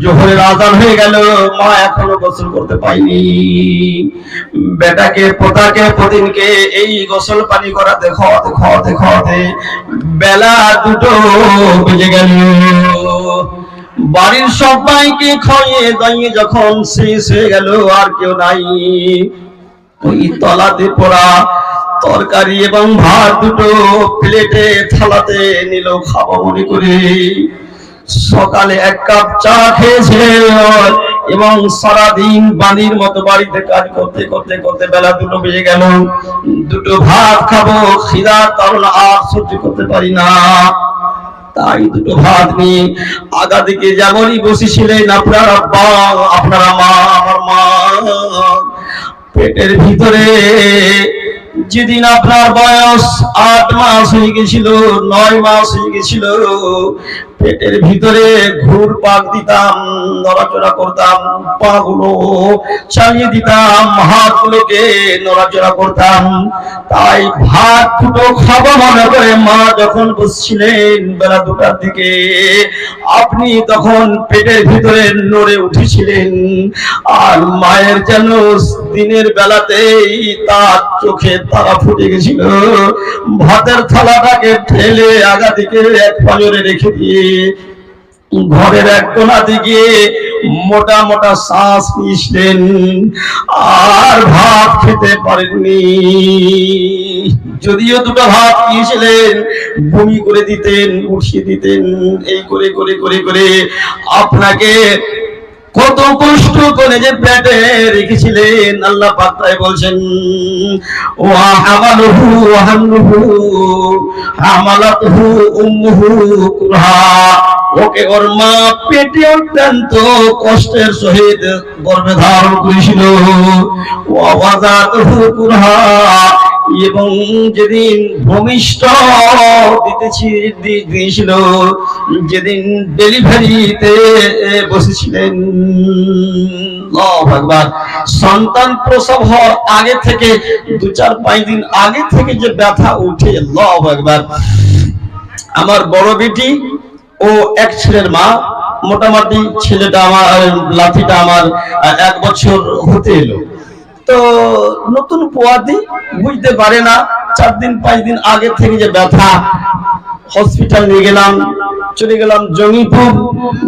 জোহরের আজান হয়ে গেল, মা এখনো গোসল করতে পায়নি। বেটাকে পোতাকে প্রতিদিনকে এই গোসল পানি করাতে খাওয়াতে খাওয়াতে খাওয়াতে বেলা 2টো বেজে গেল। বাড়ির সবাইকে খাইয়ে দাইয়ে যখন শেষ হয়ে গেল আর কেউ নাই, ওই তলাতে পড়া তরকারি এবং ভাত 2টো প্লেটে থালাতে নিল খাবো মনে করে। সকালে 1 কাপ চা খেয়েছে এবং সারাদিন বাড়ির মতো বাড়িতে কাজ করতে করতে করতে বেলা 2টো বেজে গেল। 2টো ভাত খাবো, খিদার কারণ আর সহ্য করতে পারি না, তাই 2টো ভাত নিয়ে আগা দিকে যেমনই বসেছিলেন আপনার আব্বা, আপনারা মা, আমার মা, পেটের ভিতরে যেদিন আপনার বয়স 8 মাস হয়ে গেছিল, 9 মাস হয়ে গেছিল, পেটের ভিতরে ঘুরপাক দিতাম, নড়াচড়া করতাম, পাগুলো চালিয়ে দিতাম, হাতগুলোকে নড়াচড়া করতাম। তাই ভাত দুটো খাবো মনে করে মা যখন বসছিলেন বেলা 2টার দিকে, আপনি তখন পেটের ভিতরে নড়ে উঠেছিলেন। আর মায়ের যেন দিনের বেলাতেই তার চোখে তারা ফুটে গেছিল। ভাতের থালাটাকে ঠেলে আগা দিকে এক পাজরে রেখে দিয়ে ঘরের এক কোণা দিকে মোটা মোটা শ্বাস নিয়েছিলেন, আর ভাত খেতে পারেননি। যদিও 2টা ভাত খেয়েছিলেন, বমি করে দিতেন, উঠিয়ে দিতেন। এই করে করে করে করে আপনাকে কত কষ্ট করে যে পেটে রেখেছিলেন। আল্লাহ পাক তাই বলছেন, ওয়া হামালুহু ওয়া হামলুহু হামালাতুহু উম্মুহু কুরহা। ওকে ওর মা পেটে অত্যন্ত কষ্টের সহিত গর্ভে ধারণ করেছিল। ওয়া ওয়াযাতুহু কুরহা, এবং যেদিন ভূমিষ্ঠ দিয়েছিল, যেদিন ডেলিভারিতে বসেছিলেন, আল্লাহু আকবার, সন্তান প্রসব হওয়ার আগে থেকে 2-4-5 দিন আগে থেকে যে ব্যথা উঠে, আল্লাহু আকবার। আমার বড় বেটি ও এক ছেলের মা, মোটামুটি ছেলেটা আমার, লাঠিটা আমার 1 বছর হতে এলো। তো নতুন পোয়াতি বুঝতে পারে না, 4-5 দিন আগে থেকে যে ব্যথা, হসপিটাল নিয়ে গেলাম, চলে গেলাম জঙ্গিপুর।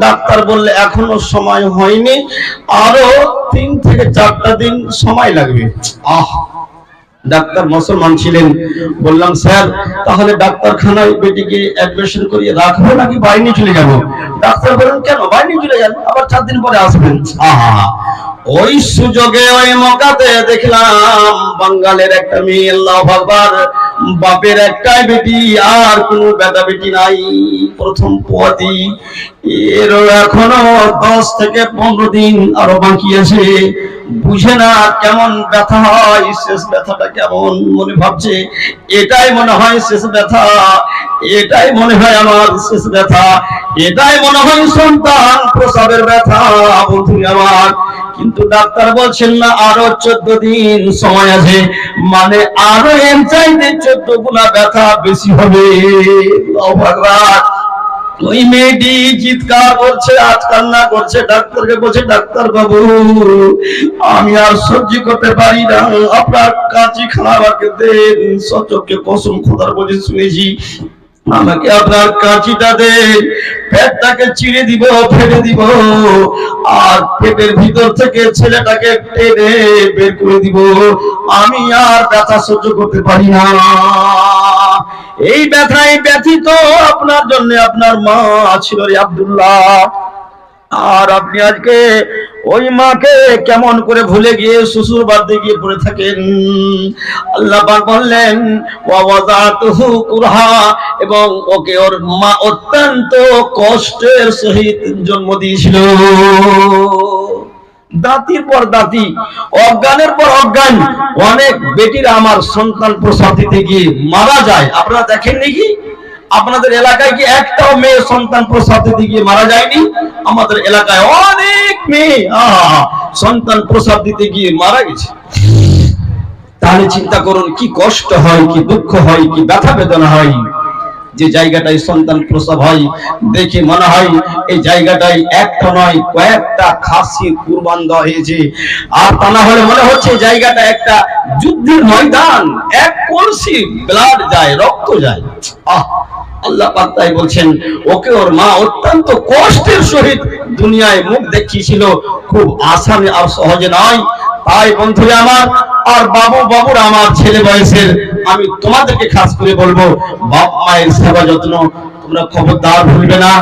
ডাক্তার বললে এখনো সময় হয়নি, আরো 3 থেকে 4টা দিন সময় লাগবে। ডাক্তার মুসলমান ছিলেন। বললাম, স্যার তাহলে ডাক্তারখানায় বেটিকে অ্যাডমিশন করিয়ে রাখবো নাকি বাইরে নিয়ে চলে যাবো? ডাক্তার বললেন, কেন, বাইরে নিয়ে চলে যান, আবার 4 দিন পরে আসবেন। ওই সুযোগে ওই মৌকাতে দেখলাম বাঙ্গালের একটা মেয়ে, আল্লাহু আকবার, বাপের একটাই বেটি, আর কোনো বেটা বেটি নাই, প্রথম পোয়াতি। এরও এখনো 10 থেকে 15 দিন আরো বাকি আছে। বুঝে না কেমন ব্যথা হয়, শেষ ব্যথাটা কেমন, মনে ভাবছে এটাই মনে হয় শেষ ব্যথা, এটাই মনে হয় আমার শেষ ব্যথা, এটাই মনে হয় সন্তান প্রসবের ব্যথা। বন্ধু আমার, কিন্তু ডাক্তার বলছেন না, আরো 14 দিন সময় আছে, মানে আরো এর চাইতে 14 গুণা ব্যথা বেশি হবে। আল্লাহু আকবার। ওই মেয়েটি চিৎকার করছে, আজ কান্না করছে, ডাক্তারকে বলছে, ডাক্তার বাবু আমি আর সহ্য করতে পারি না, আপনার কাঁচি খাওয়াকে দেন, সচক্ষে কসম খোদার বলে শুনেছি, আমাকে আপনার কাঁচিটা দেন, পেটটাকে চিড়ে দিব, ফেলে দিব, আর পেটের ভিতর থেকে ছেলেটাকে টেনে বের করে দিব, আমি আর ব্যথা সহ্য করতে পারি না। এই ব্যথায় ব্যথিত আপনার জন্য আপনার মা ছিল রে আব্দুল্লাহ, আর আপনি আজকে ওই মাকে কেমন করে ভুলে গিয়ে শ্বশুর বাড়িতে গিয়ে পড়ে থাকেন। আল্লাহ পাক বললেন, ওয়া ওয়াযাতুহু কুরহা, এবং ওকে ওর মা অত্যন্ত কষ্টের সহিত জন্ম দিয়েছিল। দাঁতির পর দাঁতি, অজ্ঞানের পর অজ্ঞান, অনেক বেটিরা আমার সন্তান প্রসব দিতে গিয়ে মারা যায়। আপনারা দেখেন নাকি? আপনাদের এলাকায় কি একটাও মেয়ে সন্তান প্রসব দিতে গিয়ে মারা যায়নি? আমাদের এলাকায় অনেক মেয়ে সন্তান প্রসব দিতে গিয়ে মারা গেছে। তাহলে চিন্তা করুন কি কষ্ট হয়, কি দুঃখ হয়, কি ব্যথা বেদনা হয়। যে জায়গাটায় সন্তান প্রসব হয়, দেখে মনে হয় এই জায়গাটায় একটা নয় কয়েকটা খাসি কুরবান দেওয়া হয়েছে। আর তা না হলে মনে হচ্ছে জায়গাটা একটা যুদ্ধের ময়দান, এক কলসি ব্লাড যায়, রক্ত যায়। আল্লাহ পাক তাই বলছেন, ওকে ওর মা অত্যন্ত কষ্টের সহিত দুনিয়ায় মুখ দেখিয়েছিল, খুব আসানে আর সহজে নয়। তাই বন্ধুরা আমার, আর বাবুরা আমার ছেলে বয়সের, আমি তোমাদেরকে খাস করে বলবো, বাপ মায়ের সেবা যত্ন তোমরা খবরদার ভুলবে না।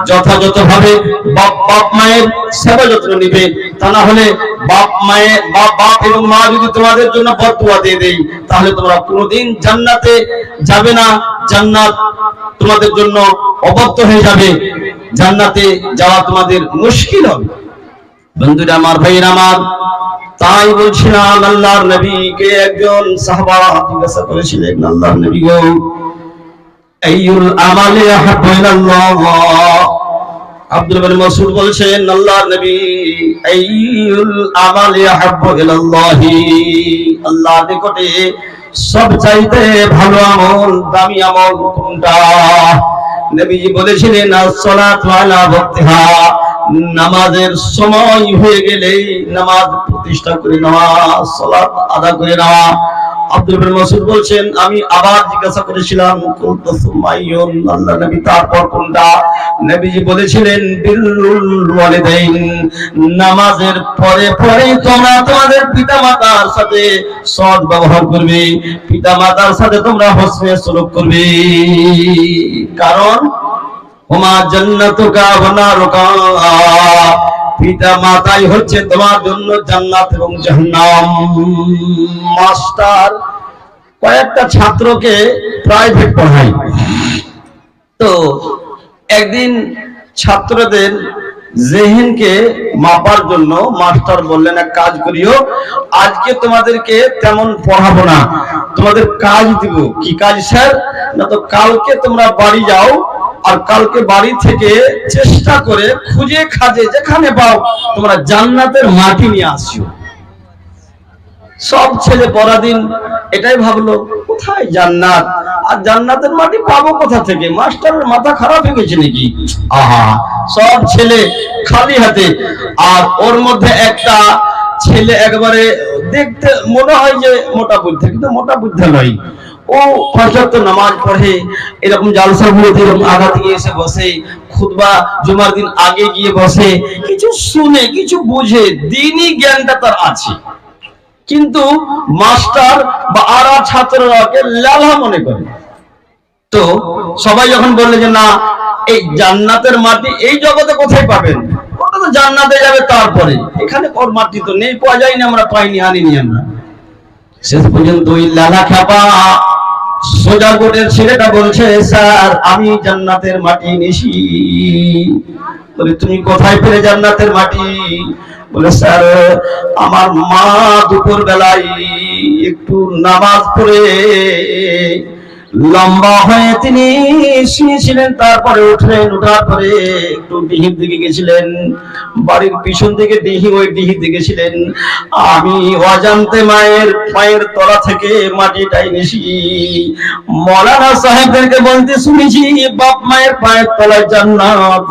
যথাযথভাবে বাপ মায়ের সেবা যত্ন নিবে, তা না হলে বাপ এবং মা যদি তোমাদের জন্য বদদুয়া দিয়ে দেয়, তাহলে তোমরা কোনোদিন জান্নাতে যাবে না, জান্নাত তোমাদের জন্য অবদ্ধ হয়ে যাবে, জান্নাতে যাওয়া তোমাদের মুশকিল হবে। বন্ধুরা আমার, ভাইয়েরা আমার, তাই বলছিলাম, আল্লাহর নবীকে একজন সাহাবা জিজ্ঞাসা করেছিলেন, আল্লাহর নবী গো, আইয়ুল আমালি আহাব্বু ইলাল্লাহ। আব্দুল ইবনে মাসউদ বলছেন, আল্লাহর নবী, আইয়ুল আমালি আহাব্বু ইলাল্লাহি, আল্লাহর নিকটে সবচাইতে ভালো আমল, দামি আমল কোনটা? নবীজি বলেছিলেন, as-সালাতু আলা ওয়াক্তিহা, নামাজের সময় হয়ে গেলে নামাজ প্রতিষ্ঠা করে নেওয়া, সালাত আদা করে নেওয়া। আব্দুল ইবনে মাসউদ বলছেন, আমি আবার জিজ্ঞাসা করেছিলাম, কুনতু সুমাইয়ুন, আল্লাহর নবী তারপর কোনটা? নবীজি বলেছিলেন, বিররুল ওয়ালিদাইন, নামাজের পরে পরে তোমরা তোমাদের পিতামাতার সাথে সৎ ব্যবহার করবে, পিতামাতার সাথে তোমরা হোসনে সুলুক করবে। কারণ হুমা জান্নাতুকা ওয়া নারুকা, পিতা মাতাই হচ্ছে তোমার জন্য জান্নাত এবং জাহান্নাম। মাস্টার কয়েকটা ছাত্রকে প্রাইভেট পড়ায়, তো একদিন ছাত্রদের জেহেনকে মাপার জন্য মাস্টার বললেন, এক কাজ করিও, আজকে তোমাদেরকে তেমন পড়াবো না, তোমাদের কাজ দিব। কি কাজ স্যার? না তো কালকে তোমরা বাড়ি যাও, আর কালকে বাড়ি থেকে চেষ্টা করে খুঁজে খাজে যেখানে পাও তোমরা জান্নাতের মাটি নিয়ে আসছো। সব ছেলে পরাদিন এটাই ভাবলো, কোথায় জান্নাত, আর জান্নাতের মাটি পাবো কোথা থেকে? মাস্টারের মাথা খারাপ হয়ে গেছে নাকি? আহা, সব ছেলে খালি হাতে। আর ওর মধ্যে একটা ছেলে একবারে দেখতে মনে হয় যে মোটা বুদ্ধা, কিন্তু মোটা বুদ্ধা নয়। ও পাঁচওয়াক্ত নামাজ পড়ে, এরকম জালসাগুলোতে এরকম আগা থেকে এসে বসে, খুতবা জুমার দিন আগে গিয়ে বসে, কিছু শুনে কিছু বুঝে, দিনই জ্ঞানটা তার আছে। কিন্তু মাস্টার বা আরা ছাত্ররাকে লালা মনে করে। তো সবাই যখন বললে যে না, এই জান্নাতের মাটি এই জগতে কোথায় পাবেন, ওটা তো জান্নাতে যাবে তারপরে, এখানে ওর মাটি তো নেই, পাওয়া যায়নি, আমরা পাইনি, আনিনি আমরা। শেষ পর্যন্ত ওই লালা খাপা সোজা গোটের ছেলেটা বলছে, স্যার আমি জান্নাতের মাটি নিছি। বলে, তুমি কোথায় পেলে জান্নাতের মাটি? বলে, স্যার আমার মা দুপুর বেলায় একটু নামাজ পড়ে লম্বা হয়ে তিনি শুয়েছিলেন, তারপরে উঠলেন, উঠার পরে একটু ডিহির দিকে গেছিলেন, বাড়ির পিছন দিকে ডিহি, ওই ডিহি দিকে ছিলেন। আমি অজান্তে মায়ের পায়ের তলা থেকে মাটিটাই নিছি। মৌলানা সাহেবদেরকে বলতে শুনেছি, বাপ মায়ের পায়ের তলায় জান্নাত,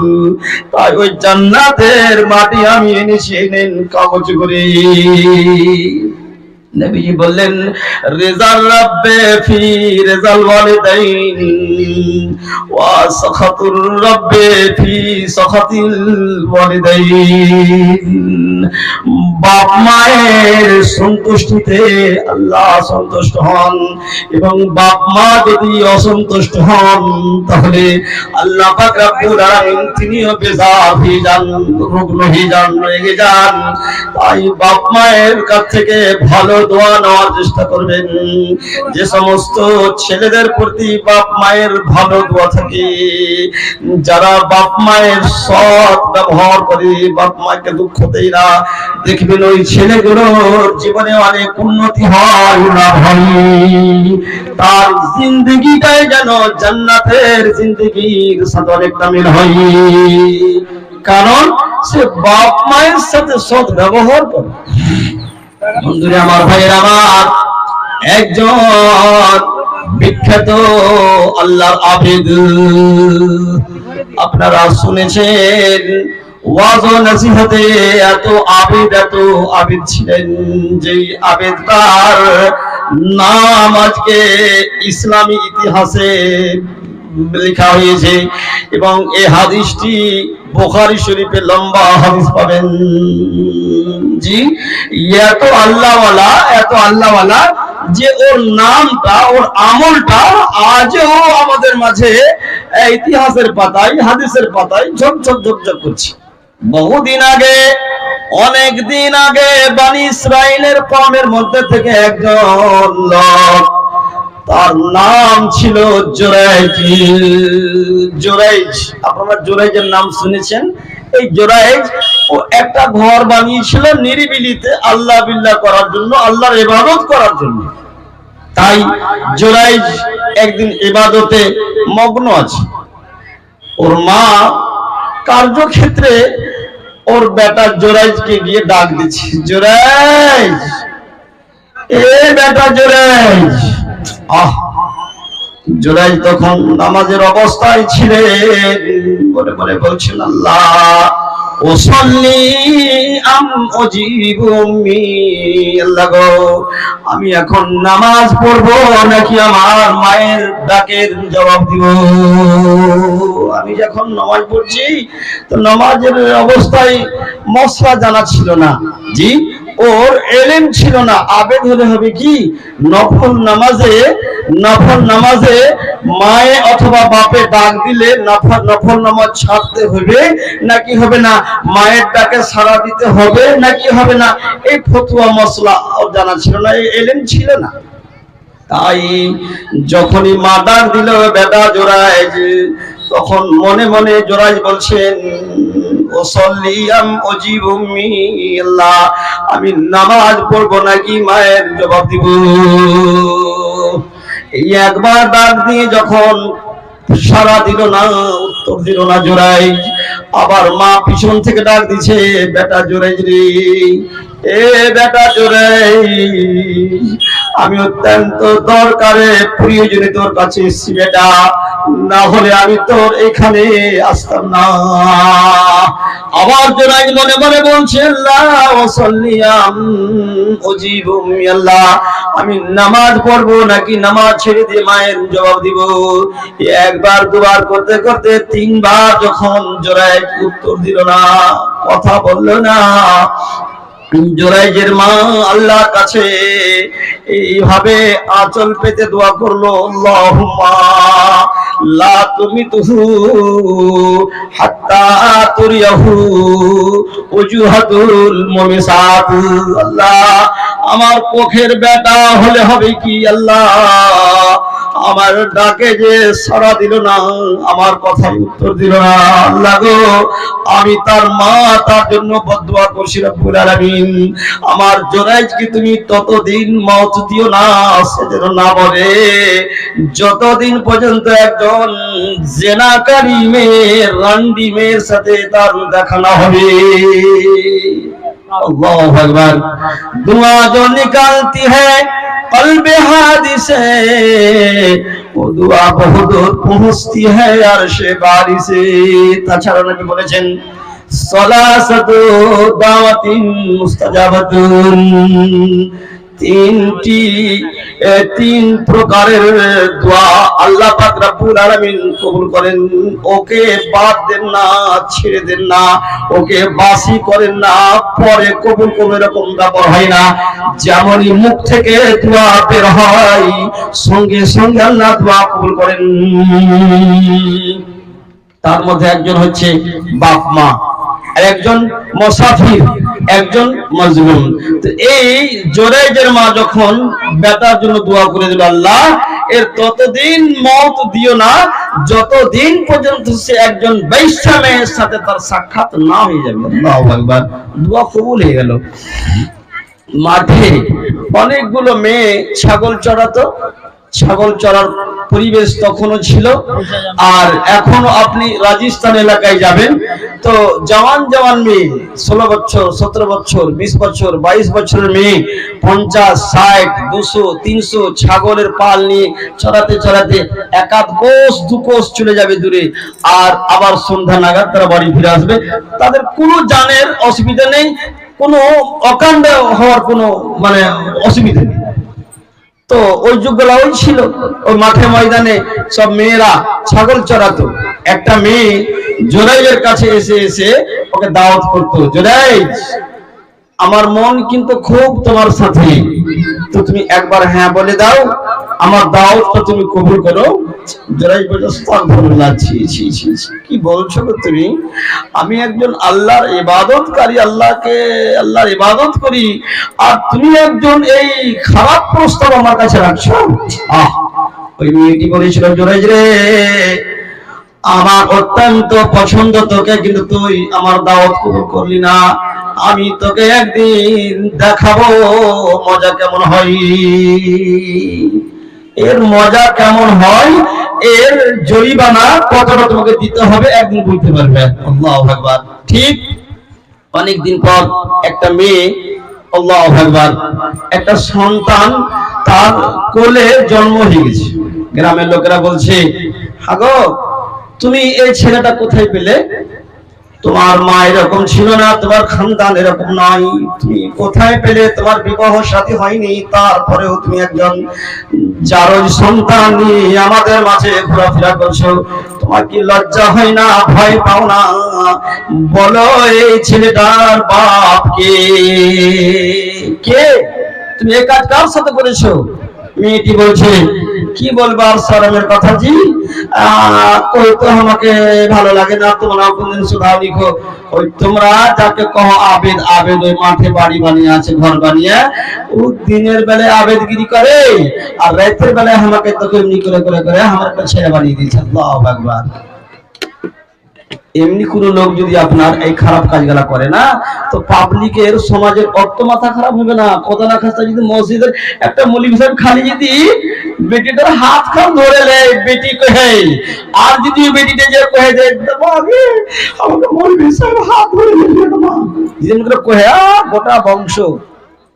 তাই ওই জান্নাতের মাটি আমি এনেছি, এনেন কাগজ করে। নবীজি বললেন, রিজাল রাব্বে ফি রিজাল ওয়ালিদাইন ওয়া সাখাতুর রাব্বে ফি সাখাতিল ওয়ালিদাইন। বাপ মায়ের সন্তুষ্টিতে আল্লাহ সন্তুষ্ট হন, এবং বাপ মা যদি অসন্তুষ্ট হন তাহলে আল্লাহ পাক রব্বুল আলামিন তিনিও বেজার হয়ে যান, রুগ্ন হয়ে যান, রেগে যান। তাই বাপ মায়ের কাছ থেকে ভালো দোয়া নেওয়ার চেষ্টা করবেন। যে সমস্ত ছেলেদের প্রতি বাপ মায়ের ভালো দোয়া থাকে, যারা বাপ মায়ের সৎ ব্যবহার করে, বাপ মাকে দুঃখ দেয় না, দেখবেন ওই ছেলেগুলোর জীবনে অনেক উন্নতি হয় না ভাই, তার জিন্দগিটাই যেন জান্নাতের জিন্দগির সাথে অনেকটা মিল হয়। কারণ সে বাপ মায়ের সাথে সৎ ব্যবহার করে। বন্ধুরা আমার, ভাইয়ের আমার, একজন বিখ্যাত আল্লাহর আবেদ, আপনারা শুনেছেন, ওয়াজ ও নসিহতে এত আবেদ ছিলেন, যে আবেদ তার নাম আজকে ইসলামী ইতিহাসে লেখা হয়েছে। এবং এই হাদিসটি বুখারী শরীফে লম্বা হাদিস পাবেন। জি, এত আল্লাহওয়ালা যে ওর নামটা, ওর আমলটা আজও আমাদের মাঝে ইতিহাসের পাতায়, হাদিসের পাতায় ঝকঝক করছে। বহুদিন আগে, অনেক দিন আগে বনি ইসরাইলের কওমের মধ্যে থেকে একজন লোক, তার নাম ছিল জুরাইজ। আপনারা জুরাইজের নাম শুনেছেন? এই জুরাইজ ও একটা ঘর বানিয়েছিল নিরিবিলিতে আল্লাহ বিল্লাহ করার জন্য, আল্লাহর ইবাদত করার জন্য। তাই জুরাইজ একদিন ইবাদতে মগ্ন আছে। ওর মা কার্যক্ষেত্রে ওর বেটা জুরাইজকে গিয়ে ডাক দিচ্ছে, জুরাইজ, এ বেটা জুরাইজ। জুরাইজ তখন নামাজের অবস্থায় ছিলেন, বলে বলে বলছেন, আল্লাহ ওসল্লি আম উজিবু উম্মি, আল্লাহ গো, আমি এখন নামাজ পড়বো নাকি আমার মায়ের ডাকের জবাব দিব? আমি যখন নামাজ পড়ছি তো নামাজের অবস্থায় মশলা জানা ছিল না, জি, ওর এলেম ছিল না। আবেদ হলে হবে কি, নফল নামাজে মায়ে অথবা বাপে ডাক দিলে নফল নামাজ ছাড়তে হবে নাকি হবে না, মায়ের ডাকে সাড়া দিতে হবে নাকি হবে না, এই ফতোয়া মশলা ওর জানা ছিল না, এই এলেম ছিল না। তাই যখনই মা ডাক দিল বেটা জোরাইজ, তখন মনে মনে জোরাইজ বলছেন, আল্লাহ আমি নামাজ পড়বো নাকি মায়ের জবাব দিব? এই একবার ডাক দিয়ে যখন সারা দিল না, উত্তর দিল না জুরাইজ, আবার মা পিছন থেকে ডাক দিছে, বেটা জুরাইজ রে, এ বেটা জুরাইজ, আমি অত্যন্ত দরকারে প্রয়োজনে তোর কাছে এসেছি বেটা, না হলে আমি তোর এখানে আসতাম না। আবার জুরাইজ মনে মনে বলছে, আল্লাহ ওয়াসাল্লিয়াম উজিবু আল্লাহ আমি নামাজ পড়বো নাকি নামাজ ছেড়ে দিয়ে মায়ের জবাব দিব? একবার দুবার করতে করতে তিনবার যখন জুরাইজ উত্তর দিল না, কথা বলল না, জুরাইজের মা আল্লাহর কাছে এইভাবে আঁচল পেতে দোয়া করলো, আল্লাহুম্মা লা তুমিতুহু হাত্তা তুরিয়াহু উজুহাতুল মুমিসাত, আল্লাহ আমার কোখের বেটা হলে হবে কি, আল্লাহ আমার ডাকে যে সাড়া দিল না, আমার কথায় উত্তর দিল না, আল্লাহ গো আমি তার মা, তার জন্য বদদুয়া করছি রব্বুল আলামিন, আমার জুরাইজকে তুমি ততদিন মওত দিও না, সে যেন না বলে যতদিন পর্যন্ত একজন জেনাকারী মেয়ের, রান্ডি মেয়ের সাথে তার দেখা না হবে। अल्लाहु अकबर। दुआ जो निकालती है कल्बे हादी से, वो दुआ बहुत दूर पहुंचती है अर्शे बारी से। তাছাড়া নবী বলেছেন সলাসাতু দাওয়াতিন মুস্তাজাবাতুন, তিন প্রকারের দোয়া আল্লাহ পাক রব্বুল আলামিন কবুল করেন। ওকে বাদ দেন না, ছেড়ে দেন না, ওকে বাসি করেন না, পরে কবুল করবে এরকম ব্যাপার হয় না। যেমনই মুখ থেকে দোয়া বের হয় সঙ্গে সঙ্গে আল্লাহ দোয়া কবুল করেন। তার মধ্যে একজন হচ্ছে বাপ মা, আর একজন মুসাফির, একজন মাজলুম। তো এই জুরাইজের মা যখন বেটার জন্য দোয়া করে দিল, আল্লাহ এর ততদিন মওত দিও না যতদিন পর্যন্ত সে একজন বেশ্যা মেয়ের সাথে তার সাক্ষাৎ না হয়ে যাবে। আল্লাহু আকবার। দোয়া কবুল হয়ে গেল। মাঠে অনেকগুলো মেয়ে ছাগল চড়াতো, ছাগল চড়ার পরিবেশ তখনও ছিল। আর এখনো আপনি রাজস্থান এলাকায় যাবেন তো জওয়ান জওয়ান মেয়ে 16 বছর 17 বছর 20 বছর 22 বছরের মেয়ে 50 60 200 300 ছাগলের পাল নিয়ে চড়াতে চড়াতে একাধ কোষ দু কোষ চলে যাবে দূরে, আর আবার সন্ধ্যা নাগাদ তারা বাড়ি ফিরে আসবে। তাদের কোনো জানের অসুবিধা নেই, কোনো অকাণ্ড হওয়ার কোনো অসুবিধা নেই। তো ওই যুগগুলা ওই ছিল, ওই মাঠে ময়দানে সব মেয়েরা ছাগল চড়াতো। একটা মেয়ে জুরাইজের কাছে এসে এসে ওকে দাওয়াত করতো, জুরাইজ আমার মন কিন্তু খুব তোমার সাথে, তো তুমি একবার হ্যাঁ বলে দাও, আমার দাওয়াতটা তুমি কবুল করো। জুরাইজ বলে, আস্তাগফিরুল্লাহ, ছি ছি ছি, কি বলছো গো তুমি? আমি একজন আল্লাহর ইবাদতকারী, আল্লাহর ইবাদত করি, আর তুমি একজন এই খারাপ প্রস্তাব আমার কাছে রাখছো। ওই মেয়েটি বলেছিল, জুরাইজ রে আমার অত্যন্ত পছন্দ তোকে, কিন্তু তুই আমার দাওয়াত কবুল করলি না। আমি তোকে একদিন দেখাবো মজা কেমন হয়। এর মজা কেমন হয়, এর জরিমানা কতটা তোমাকে দিতে হবে একদিন বুঝতে পারবে। আল্লাহু আকবার। ঠিক অনেকদিন পর একটা মেয়ে, আল্লাহু আকবার, একটা সন্তান তার কোলে জন্ম হয়ে গেছে। গ্রামের লোকেরা বলছে, হাগো তুমি এই ছেলেটা কোথায় পেলে? তোমার মা এরকম ছিল না, তোমার খানদান এরকম নাই, তুমি কোথায় পেলে? তোমার বিবাহ সাথী হয়নি, তারপরেও তুমি একজন জারজ সন্তান নিয়ে আমাদের মাঝে ঘোরাফেরা করছো। তোমার কি লজ্জা হয় না, ভয় পাও না? বলো এই ছেলেটার বাপ কে? কে? তুমি এই কাজ কার সাথে করেছো? মেয়েটি বলছে, কি বলবো আর শরমের কথা জি, কই তো আমাকে ভালো লাগে না, তোমরা কোনদিন সুধাও লিখো। ওই তোমরা যাকে কহ আবেদ, আবেদ ওই মাঠে বাড়ি বানিয়ে আছে, ঘর বানিয়ে, ও দিনের বেলায় আবেদগিরি করে আর রাতের বেলায় আমাকে তোকে এমনি করে করে করে আমার একটা ছেলে বানিয়ে দিয়েছে। আল্লাহু আকবার। এমনি কোন লোক যদি আপনার এই খারাপ কাজগুলা করে না, তো পাবলিকের সমাজের অর্থ মাথা খারাপ হবে না। কথা না খাস্তা যদি মসজিদের একটা মৌলভী সাহেব খালি যদি বেটিটার হাত খান ধরে লে, বেটি কহে, আর যদি বেটিটা যে কহে যে আমাকে মৌলভী সাহেব হাত ধরে নিয়ে যেমন করে কহে, গোটা বংশ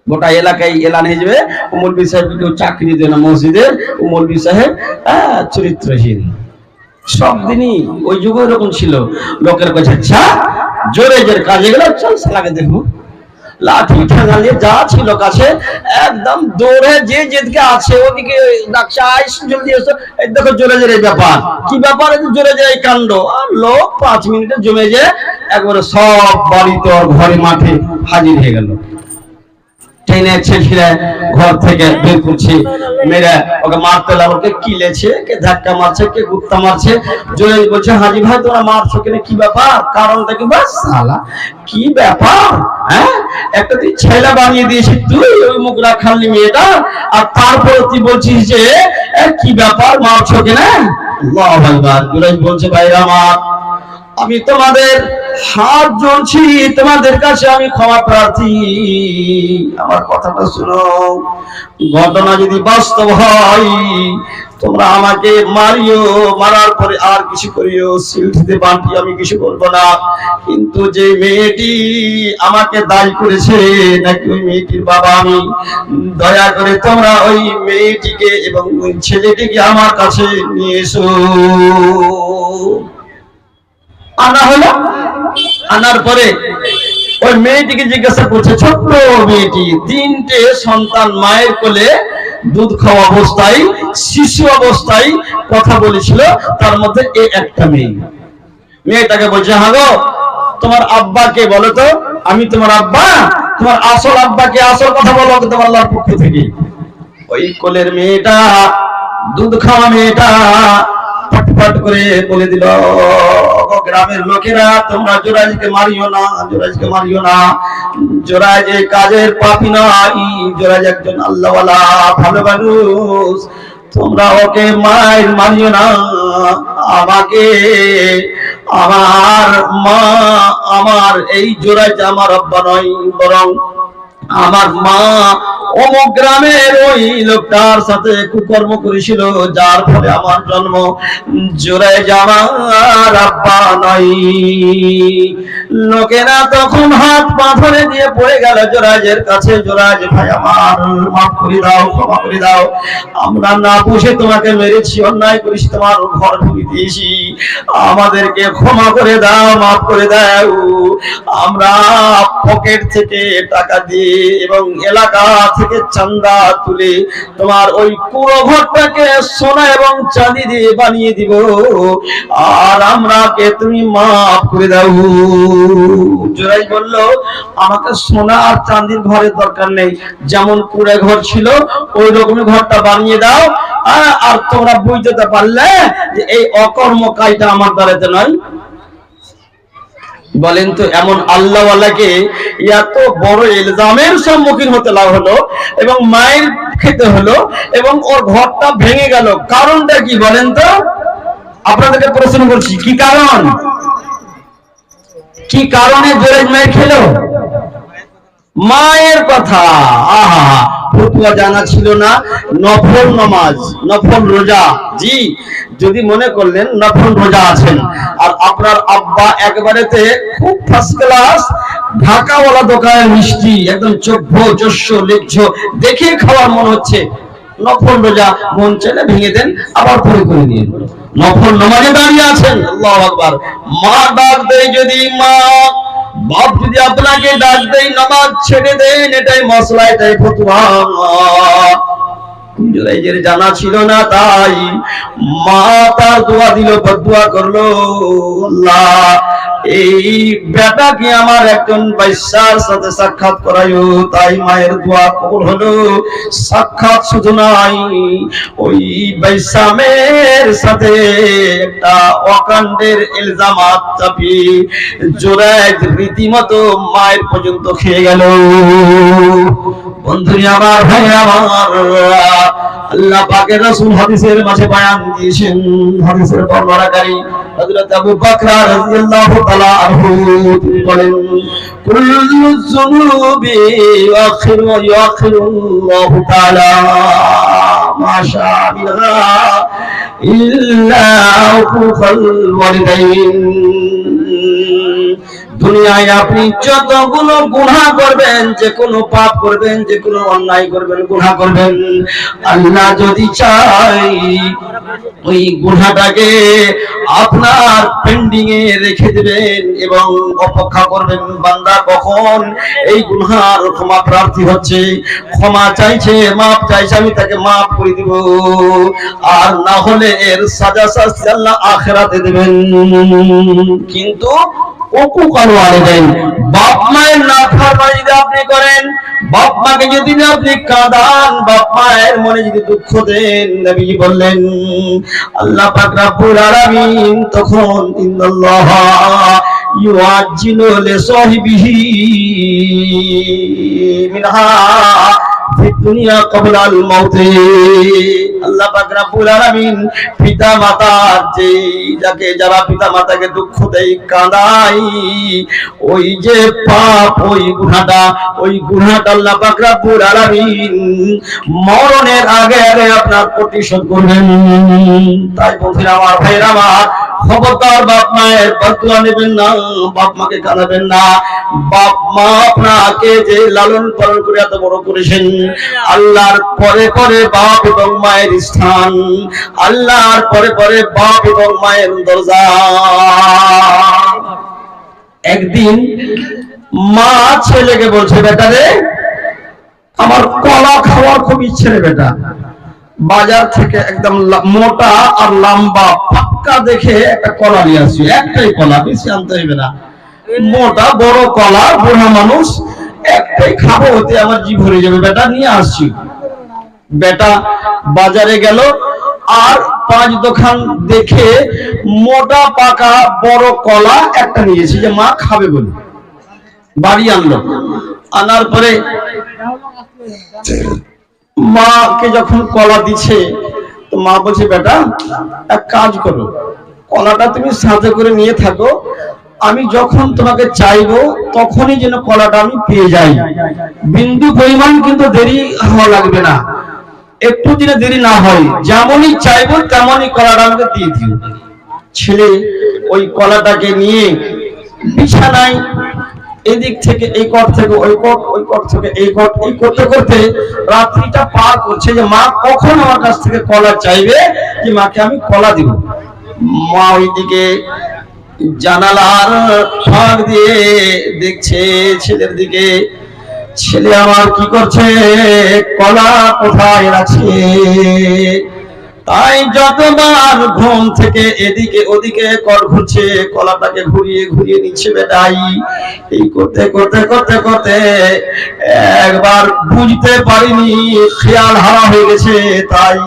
গোটা এলাকায় এলান হয়ে যাবে, ও মৌলভী সাহেবকে কেউ চাকরি দেয় না মসজিদের, ও মৌলভী সাহেব চরিত্রহীন। সব দিনই ওই যুগে এরকম ছিল। লোকের কাছে আচ্ছা জোরে জোরে কাজে গেল, চল সালাকে দেখবো, লাঠি ঠেঙা নিয়ে যা ছিল কাছে একদম দৌড়ে যে যেদিকে আছে ওদিকে ডাকছে, আইস জলদি এসো, এই দেখো জোরে জোরে ব্যাপার। কি ব্যাপার? জোরে জোরে এই কাণ্ড। আর লোক 5 মিনিটে জমে যে একবারে সব বাড়িতে ঘরে মাঠে হাজির হয়ে গেল। টেনে ছেড়ে ঘর থেকে বের করছে, মেরে ওকে মারতে লাগলো। কে কিলেছে, কে ধাক্কা মারছে, কে গুত্তা মারছে। জোরে বলছে, হাজি ভাই তোমরা মারছো কেন, কি ব্যাপার? কারণটা কি? বাস শালা কি ব্যাপার, হ্যাঁ একটা তুই ছেলে বানিয়ে দিয়েছিস, তুই ওই মুখরা খালি মেয়েটা, আর তারপর তুই বলছিস যে কি ব্যাপার, মারছো কেন? আল্লাহু আকবার। জোরে বলছে, ভাইরা আমার, আমি তোমাদের হাত জোড়ছি, তোমাদের কাছে আমি ক্ষমা প্রার্থী। আমার কথাটা শুনো, ঘটনা যদি বাস্তব হয় তোমরা আমাকে মারিও, মারার পরে আর কিছু করিও, সিলটিতে বাঁধি, আমি কিছু বলবো না। কিন্তু যে মেয়েটি আমাকে দায়ী করেছে নাকি ওই মেয়েটির বাবা আমি, দয়া করে তোমরা ওই মেয়েটিকে এবং ওই ছেলেটিকে আমার কাছে নিয়ে এসো। আনা হলো, আনার পরে ওই মেয়েটিকে জিজ্ঞাসা করছে, ছোট্ট মেয়েটি 3টে সন্তান মায়ের কোলে দুধ খাওয়া অবস্থায়, শিশু অবস্থায় কথা বলেছিল, তার মধ্যে এই একটা মেয়ে। মেয়েটাকে বলছে, হ্যাঁ গো তোমার আব্বাকে বলো তো। আমি তোমার আব্বা? তোমার আসল আব্বাকে, আসল কথা বলো তোমার আল্লাহর পক্ষ থেকে। ওই কোলের মেয়েটা, দুধ খাওয়া মেয়েটা ফটফট করে বলে দিল, গ্রামের লোকেরা তোমরা জোরাইজকে মারিও না, জোরাইজকে মারিও না। জোরাইজ এই কাজের পাপী নয়, জোরাইজ একজন আল্লাহওয়ালা ভালো মানুষ। তোমরা ওকে মারিও না। আমাকে, আমার মা, আমার এই জোরাইজ আমার আব্বা নয়, বরং আমার মা অমুক গ্রামের ওই লোকটার সাথে কুকর্ম করেছিল, যার ফলে আমার জন্ম। জোরাইজ আমার আব্বা নাই। লোকেরা তখন হাত পা ধরে দিয়ে পড়ে গেল জোরাইজের কাছে, জোরাইজ ভাই আমার, মাফ করে দাও, ক্ষমা করে দাও, আমরা না বুঝে তোমাকে মেরেছি, অন্যায় করেছি, তোমার ঘর ভেঙে দিয়েছি, আমাদেরকে ক্ষমা করে দাও, মাফ করে দাও। আমরা পকেট থেকে টাকা দিয়ে এবং এলাকা থেকে চাঁদা তুলে তোমার ওই পুরো ঘরটাকে সোনা এবং চাঁদি দিয়ে বানিয়ে দিব, আর আমরাকে তুমি মাফ করে দাও। জোরাইজ বলল, আমাকে সোনা আর চাঁদির ঘরের দরকার নেই, যেমন কুড়ে ঘর ছিল ওই রকমই ঘরটা বানিয়ে দাও। আর তোমরা বুঝতে পারলে যে এই অকর্ম কাজটা আমার দ্বারাতে নয়। বলেন তো, এমন আল্লাহওয়ালাকে এত বড় ইলজামের সম্মুখীন হতে হলো এবং মায়ের খেতে হলো এবং ওর ঘরটা ভেঙে গেল, কারণটা কি বলেন তো? আপনাদেরকে প্রশ্ন করছি, কি কারণ, কি কারণে জোরেজ মায়ের খেলো? মায়ের কথা। আহা, ফতুয়া জানা ছিল না। নফল নামাজ, নফল রোজা। জি, যদি মনে করলেন নফল রোজা আছেন আর আপনার আব্বা একবারেতে খুব ফার্স্ট ক্লাস ঢাকাওয়ালা দোকানের মিষ্টি একদম চোখ চস্য লেজ্জ দেখে খাওয়ার মন হচ্ছে, নফল রোজা মন চাইলে ভেঙে দেন, আবার পরে করে নিন। নফল নামাজে দাঁড়িয়ে আছেন, আল্লাহু আকবার। মা ডাক দেয় যদি, মা বাপ যদি আপনাকে ডাক দেয় নামাজ ছেড়ে দেন, এটাই মশলা, এটাই ফতুয়া। জুরাইজের জানা ছিল না, তাই মা তার দোয়া দিল, বদদুয়া করলো, আল্লাহ এই বেটাকে আমার একজন বাইসার সাথে সাক্ষাৎ করাইও। তাই মায়ের দোয়া কবুল হলো। সাক্ষাৎ শুধু নাই, ওই বাইসামের সাথে একটা অকাণ্ডের ইলজামাত চাপি জুরাইজ রীতিমতো মায়ের পর্যন্ত খেয়ে গেল। বন্ধুরা আমার, ভাই আমার, আল্লাহ পাকের রাসূল হাদিসের মাঝে বয়ান দিয়েছেন, হাদিসের বর্ণনাকারী হযরত আবু বকর রাদিয়াল্লাহু তাআলা আনহু তিনি বলেন, কুল্লু যুনুবি ইয়াখিরু আল্লাহু তাআলা মা শাআ ইল্লা হুকুল ওয়ালিদাইন। দুনিয়ায় আপনি যতগুলো গুনাহ করবেন, যে কোনো পাপ করবেন, যে কোনো অন্যায় করবেন, গুনাহ করবেন, আল্লাহ যদি চাই ওই গুনাহটাকে আপনার পেন্ডিং এ রেখে দিবেন এবং অপেক্ষা করবেন বান্দা কখন এই গুনাহর ক্ষমা প্রার্থী হচ্ছে, ক্ষমা চাইছে, মাফ চাইছে, আমি তাকে মাফ করে দিব। আর না হলে এর সাজা শাস্তি আল্লাহ আখিরাতে দেবেন। কিন্তু বাপ মায়ের নাফরমানি যদি আপনি করেন, বাপ মাকে যদি আপনি কাঁদান, বাপ মায়ের মনে যদি দুঃখ দেন, নবী বললেন আল্লাহ পাক রব্বুল আলামিন তখন ইন্নাল্লাহা ইউআজ্জিলু লিসাহিবিহি মিনহা ফিদ দুনিয়া ক্বাবলাল মাউত। আল্লাহ পাক রব্বুল আলামিন পিতা মাতার যে যাকে যারা পিতা মাতাকে দুঃখ দেয়, কাঁদায়, ওই যে পাপ, ওই গুনাহটা আল্লাহ পাক রব্বুল আলামিন মরণের আগে আগে আপনার প্রতিশোধ করবেন। তাই বন্ধুরা আমার, ভাইরা আমার, খবরদার বাপ মায়ের বদদুয়া নেবেন না, বাপ মাকে কাঁদাবেন না। বাপ মা আপনাকে যে লালন পালন করে এত বড় করেছেন, আল্লাহর পরে পরে বাপ এবং মায়ের স্থান, আল্লাহর পরে পরে বাপ এবং মায়ের দরজা। একদিন মা ছেলেকে বলছে, বেটা রে, আমার কলা খাওয়ার খুব ইচ্ছে রে বেটা, বাজার থেকে একদম মোটা আর লম্বা পাক্কা দেখে একটা কলা নিয়ে আসছি, একটাই কলা, বেশি আনতে হইবে না, মোটা বড় কলা, বুড়া মানুষ, একটাই খাবো, ওতে আমার জিভ ভরে যাবে, বেটা নিয়ে আসছি। বেটা বাজারে গেল আর 5 দোকান দেখে মোটা পাকা বড় কলা একটা নিয়েছি, যে মা খাবে বলে বাড়ি আনলো। আনার পরে মাকে যখন কলা দিচ্ছে, তো মা বলছে, বেটা এক কাজ করো, কলাটা তুমি সাথে করে নিয়ে থাকো, আমি যখন তোমাকে চাইবো তখনই যেন কলাটা আমি পেয়ে যাই, বিন্দু পরিমাণ কিন্তু দেরি হওয়া লাগবে না, একটু দিনে দেরি না হয়, যেমনই চাইবো তেমনই কলাটা আমাকে দিয়ে দিও। ছেলে ওই কলাটাকে নিয়ে বিছানায় এদিক থেকে এই কট থেকে ওই কট, ওই কট থেকে এই কট, এই করতে করতে রাত্রিটা পার করছে, যে মা কখন আমার কাছ থেকে কলা চাইবে, যে মাকে আমি কলা দিব। মা ওইদিকে জানালার ফাঁক দিয়ে দেখছে ছেলের দিকে, ছেলে আমার কি করছে, কলা কোথায় আছে। তাই যতবার ঘুম থেকে এদিকে ওদিকে কল ঘুরছে, কলাটাকে ঘুরিয়ে ঘুরিয়ে নিচ্ছে বেটাই। এই করতে করতে করতে করতে একবার বুঝতে পারিনি, খেয়াল হারা হয়ে গেছে, তাই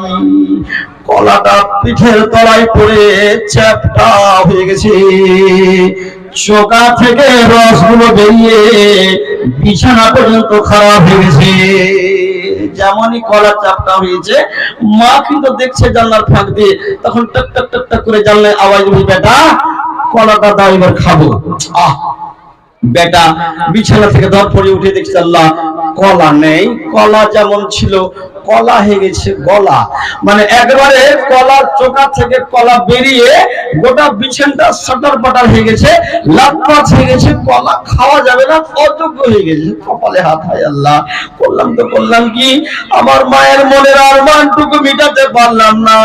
কলাটা পিঠের তলায় পড়ে চ্যাপটা হয়ে গেছে, চোকা থেকে রসগুলো বেরিয়ে বিছানা পর্যন্ত খারাপ হয়ে গেছে। যেমনই কলা চাপটা হয়েছে, মা কিন্তু দেখছে জানলার ফাঁক দিয়ে, তখন টক টক টক টক করে জানলায় আওয়াজ হই, বেটা কলাটা দাও এবার খাবো। আহ, বেটা বিছানা থেকে ধর পড়ে উঠে দেখছে আল্লাহ কলা নেই, কলা যেমন ছিল কলা হয়ে গেছে গলা, মানে একবারে কলার চোকা থেকে কলা বেরিয়ে গোটা বিছানাটা সটার পাটার হয়ে গেছে, লাটপাট হয়ে গেছে, কলা খাওয়া যাবে না, অযোগ্য হয়ে গেছে। কপালে হাত, হয় আল্লাহ করলাম তো করলাম কি, আমার মায়ের মনের আরমানটুকু মিটাতে পারলাম না,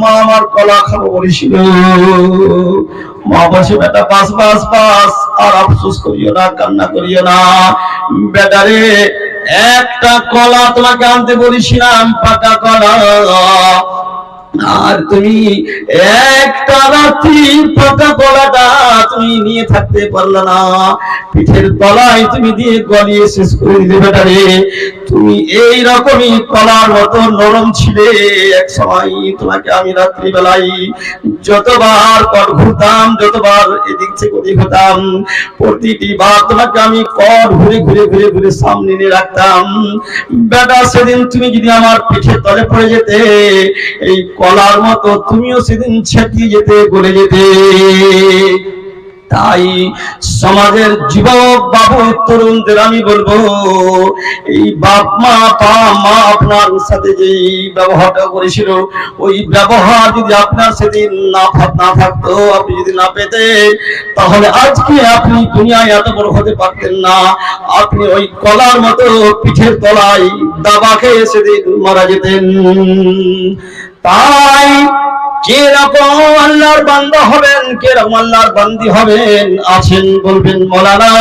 মা আমার কলা খাবো বলেছিল। মা বলছে বেটা পাস পাস পাস, আর আফসোস করিও না, কান্না করিও না বেটা রে, একটা কলা তোমাকে আনতে বলেছিলাম, পাকা কলা, আর তুমি একটা রাত্রি পাকা কলাটা তুমি নিয়ে থাকতে পারলে না, পিঠের তলায় তুমি দিয়ে গলিয়ে শেষ করে দিলে বেটা রে। তুমি এই রকমই কলার মতো নরম ছিলে, এক সময় তোমাকে আমি রাত্রিবেলায় যতবার কট ঘুরতাম, যতবার এদিক থেকে ওদিক হতাম, প্রতিটি বার তোমাকে আমি কট ঘুরে ঘুরে ঘুরে ঘুরে সামনে নিয়ে রাখতাম বেটা। সেদিন তুমি যদি আমার পিঠের তলে পড়ে যেতে, এই কলার মতো তুমিও সেদিন ছেটিয়ে যেতে, গলে যেতে। তাই সমাজের যুবক বাবু তরুণদের আমি বলবো, এই বাপ মা মা আপনার সাথে যে ব্যবহারটা করেছিল, ওই ব্যবহার যদি আপনার সেদিন না থাকতো, আপনি যদি না পেতেন, তাহলে আজকে আপনি দুনিয়ায় এত বড় হতে পারতেন না। আপনি ওই কলার মতো পিঠের তলায় দাবা খেয়ে সেদিন মারা যেতেন। তাই কে রকম আল্লাহর বান্দা হবেন, কে রকম আল্লাহর বান্দি হবেন আছেন, বলবেন মৌলানা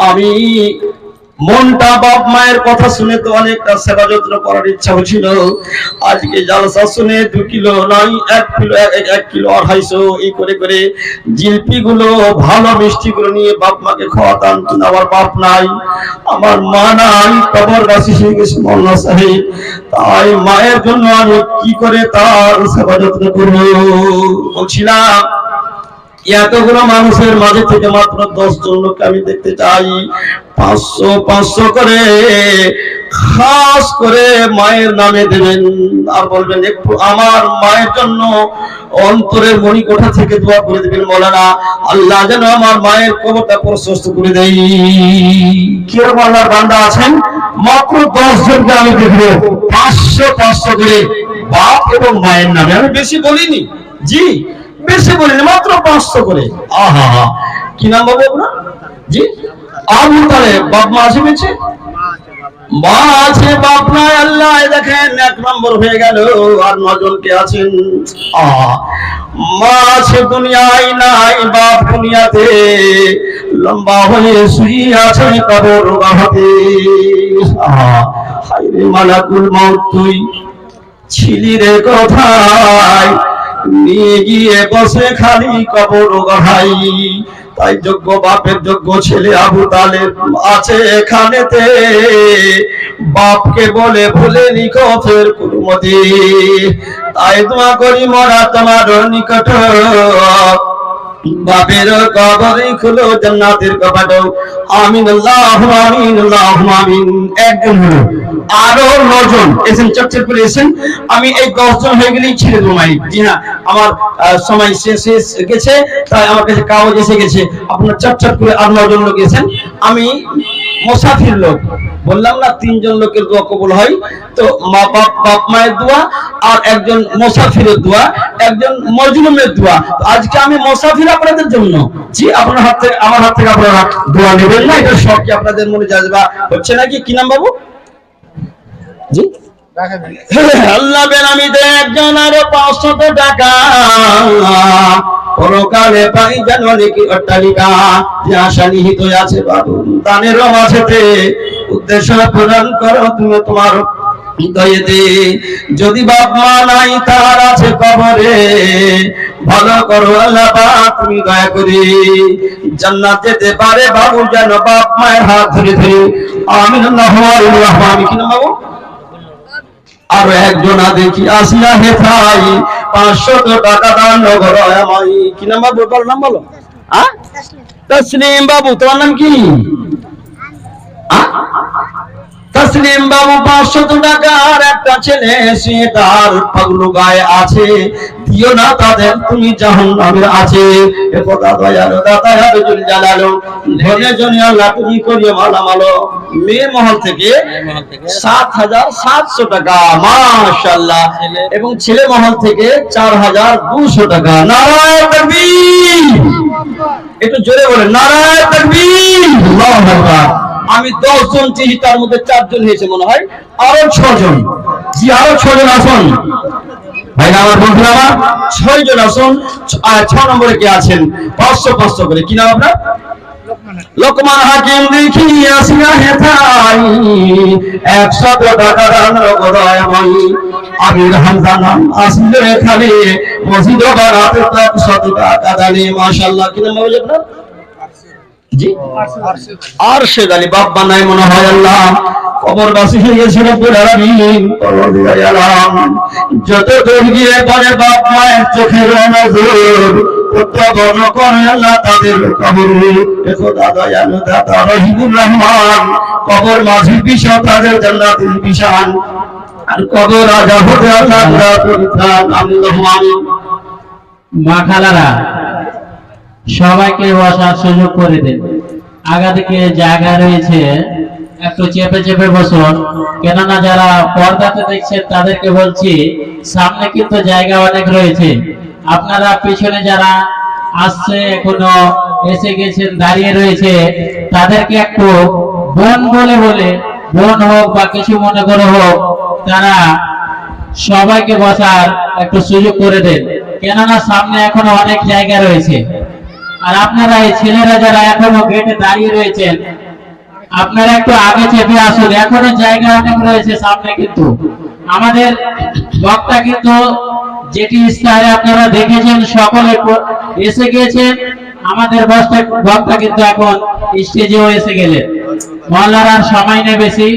আমি মনটা বাপ মায়ের কথা শুনে তো অনেকটা সেবা যত্ন করার ইচ্ছা হচ্ছিল, আজকে জালসা শুনে 2 কিলো নয় 1 কিলো 250 এই করে করে জিলপি গুলো ভালো মিষ্টি গুলো নিয়ে বাপ মাকে খাওয়াতাম, কিন্তু আমার বাপ নাই, আমার মা নাই, কবরবাসী হয়ে গেছে মৌলানা সাহেব। তাই মায়ের জন্য আমি কি করে তার সেবা যত্ন করবো। বলছিলাম এতগুলো মানুষের মাঝে থেকে মাত্র 10 জন লোক আমি দেখতে চাই, 500 করে খাস করে মায়ের নামে দেবেন, আর বলবেন একটু আমার মায়ের জন্য অন্তরের মণিকোঠা থেকে দোয়া করে দেবেন মৌলানা, আল্লাহ যেন আমার মায়ের কবরটা প্রশস্ত করে দেয়। কিরকম আল্লাহর বান্দা আছেন, মাত্র 10 জনকে আমি দেখবো 500 করে বাপ এবং মায়ের নামে। আমি বেশি বলিনি জি, বেশি বলিনি, মাত্র 500 করে। আহা, কি নাম বাবু আপনার? জি আবু তালেব। বাপ মা আছে বেঁচে? মা আছে, বাপ নাই। আল্লাহ দেখেন 1 নম্বর হয়ে গেল, আর 9 জনকে আছেন। মা আছে দুনিয়ায় নাই, বাপ দুনিয়াতে লম্বা হয়ে শুয়ে আছে কবর গাহতে। হায়রে মালাকুল মউত তুই ছিলি রে কোথায়, নিয়ে গিয়ে বসে খালি কবর গাহাই। তাই যোগ্য বাপের যোগ্য ছেলে আবু তালেব আছে এখানেতে, বাপকে বলে ভুলে নিকটের কুরমতি। তাই দোয়া করি মরা তোমার নিকট, বাপের কবরে খুলো জান্নাতের কপাট। আমিন আল্লাহুম্মা আমিন আল্লাহুম্মা আমিন। একজন হলো, আরো 9 জন এসেন, চটচট করে এসেন। আমি এই 10 জন হয়ে গেলেই ছেড়ে দেবো মাইক। জি হ্যাঁ, আমার সময় শেষ গেছে, তাই আমার কাছে কাগজ এসে গেছে। আপনার চটচট করে আর 9 জন লোক এসেন। আমি মুসাফির লোক, বললাম না 3 জন লোকের দোয়া কবুল হয়, তো মা বাপ মায়ের দোয়া, আর একজন মুসাফিরের দোয়া, একজন মজলুমের দোয়া। আজকে আমি মুসাফির আপনাদের জন্য। জি আপনার হাত থেকে, আমার হাত থেকে আপনারা দোয়া নেবেন না, এটা সব কি আপনাদের মনে জাজবা হচ্ছে নাকি? কি নাম বাবু? জি আল্লাহ বেনামিতে একজন আরো 500 টাকা পরকালে পাই জানো নাকি অট্টালিকা, যে আশা নিহিত আছে বাবু দানের মাঝেতে, উদ্দেশ্য পূরণ করো তুমি তোমার হৃদয়েতে। যদি বাপ মা নাই তার আছে কবরে, ভালো করো আল্লাহ পাক তুমি দয়া করে, জান্নাত যেতে পারে বাবু যেন বাপ মায়ের হাত ধরে ধরে। আমিন আল্লাহুম্মা আমিন। কি নাম বাবু? আরো একজন দেখি আসিয়া হে ভাই 500 টাকা দান নগর আমাই। কি নাম বাবু? বল নাম বলো। তসলিম বাবু। তোমার নাম কি? তাসলিম বাবু 500 টাকার একটা ছেলে সে তার পাগলু গায়ে আছে, দিও না তাদের, তুমি জাহান্নামে আছে। এ খোদা দয়ালু দাতা আব্দুল জালালু ধনে জনে আল্লাহ তুমি করিও মালামালো। মেয়ে মহল থেকে 7,700 টাকা মাশাআল্লাহ, এবং ছেলে মহল থেকে 4,200 টাকা। নারায়ে তাকবীর, একটু জোরে বলেন নারায়ে তাকবীর, আল্লাহু আকবার। আমি 10 জন চেয়েছি, তার মধ্যে 4 জন হয়েছে মনে হয়, আরো 6 জন। জি আরো 6 জন আসুন ভাই, আমার বন্ধুরা আমার 6 জন আসুন। 6 নম্বরে কে আছেন? 500 করে। কি নাম আপনার? লোকমান হাকিম। দেখি আসিয়া হেথাই 100 টাকা দান নগদয়ময়। আমির হামজা নাম আসলে এখানে মসজিদ বানাতে 100 টাকা দানে। মাশাআল্লাহ। কি নাম বলে আপনার? জি আরশেদ আলী। বাবা নাই মনে হয়। আল্লাহ কবরবাসী হয়ে গেছে রব্বুল আলামিন। কবর দিয়ে আলাম যত দূর গিয়ে পড়ে বাপ মায়ের চোখের নজর উত্তবন করে আল্লাহ তাদের কবর। দেখো দাদা জানো দাদা রহিমুর রহমান কবর মাঝি বিষয় তাদের জান্নাতুল বিশান। আর কবর রাজা হতে আল্লাহ পরিত্রাণ আল্লাহ। মা খালারা সবাইকে বসার সুযোগ করে দেন। আগা থেকে জায়গা রয়েছে, একটু চেপে চেপে বসুন। কেননা যারা পর্দাতে দেখছেন তাদেরকে বলছি সামনে কিন্তু জায়গা অনেক রয়েছে। আপনারা পিছনে যারা আসছে এখনো এসে গেছেন দাঁড়িয়ে রয়েছে, তাদেরকে একটু বোন বলে বোন হোক বা কিছু মনে করে হোক, তারা সবাইকে বসার একটু সুযোগ করে দেন। কেননা সামনে এখনো অনেক জায়গা রয়েছে। আর আপনারা এই ছেলেরা যারা এখনো গেটে দাঁড়িয়ে রয়েছেন, আপনারা একটু আগে চেপে আসুন, এখনো জায়গা অনেক রয়েছে সামনে। কিন্তু আমাদের বক্তা কিন্তু যেটি ইস্তাহারে আপনারা দেখেছেন সকলে এসে গিয়েছেন। আমাদের বক্তা কিন্তু এখন স্টেজেও এসে গেলেন। মহল্লার আর সময় নেই বেশি,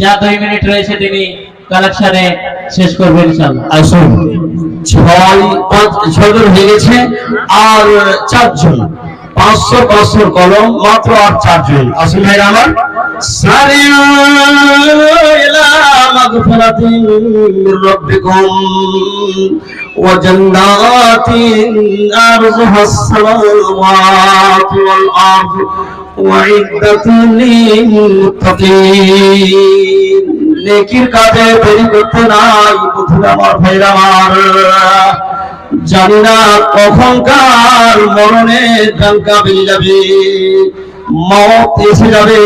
যা 2 মিনিট রয়েছে তিনি কালেকশনে শেষ করবেন ইনশাআল্লাহ। আসুন 6 জন হয়ে গেছে, আর 4 জন। 500 কলম মাত্র, আর 4 জন। আসুন ভাই আমার সারিউ ইলা মাগফিরাতিন মির রাব্বিকুম ওয়া জান্নাতিন আরযুহাস সামাওয়াতু ওয়াল আরদ ওয়া ইদ্দাতুল লিল মুত্তাকিন। নেকির কাজে দেরি করতে নাই বন্ধুরা আমার, ভাইরা আমার। জানি না কখনকার মরণের ডাঙ্কা বেজে যাবে, মওত এসে যাবে,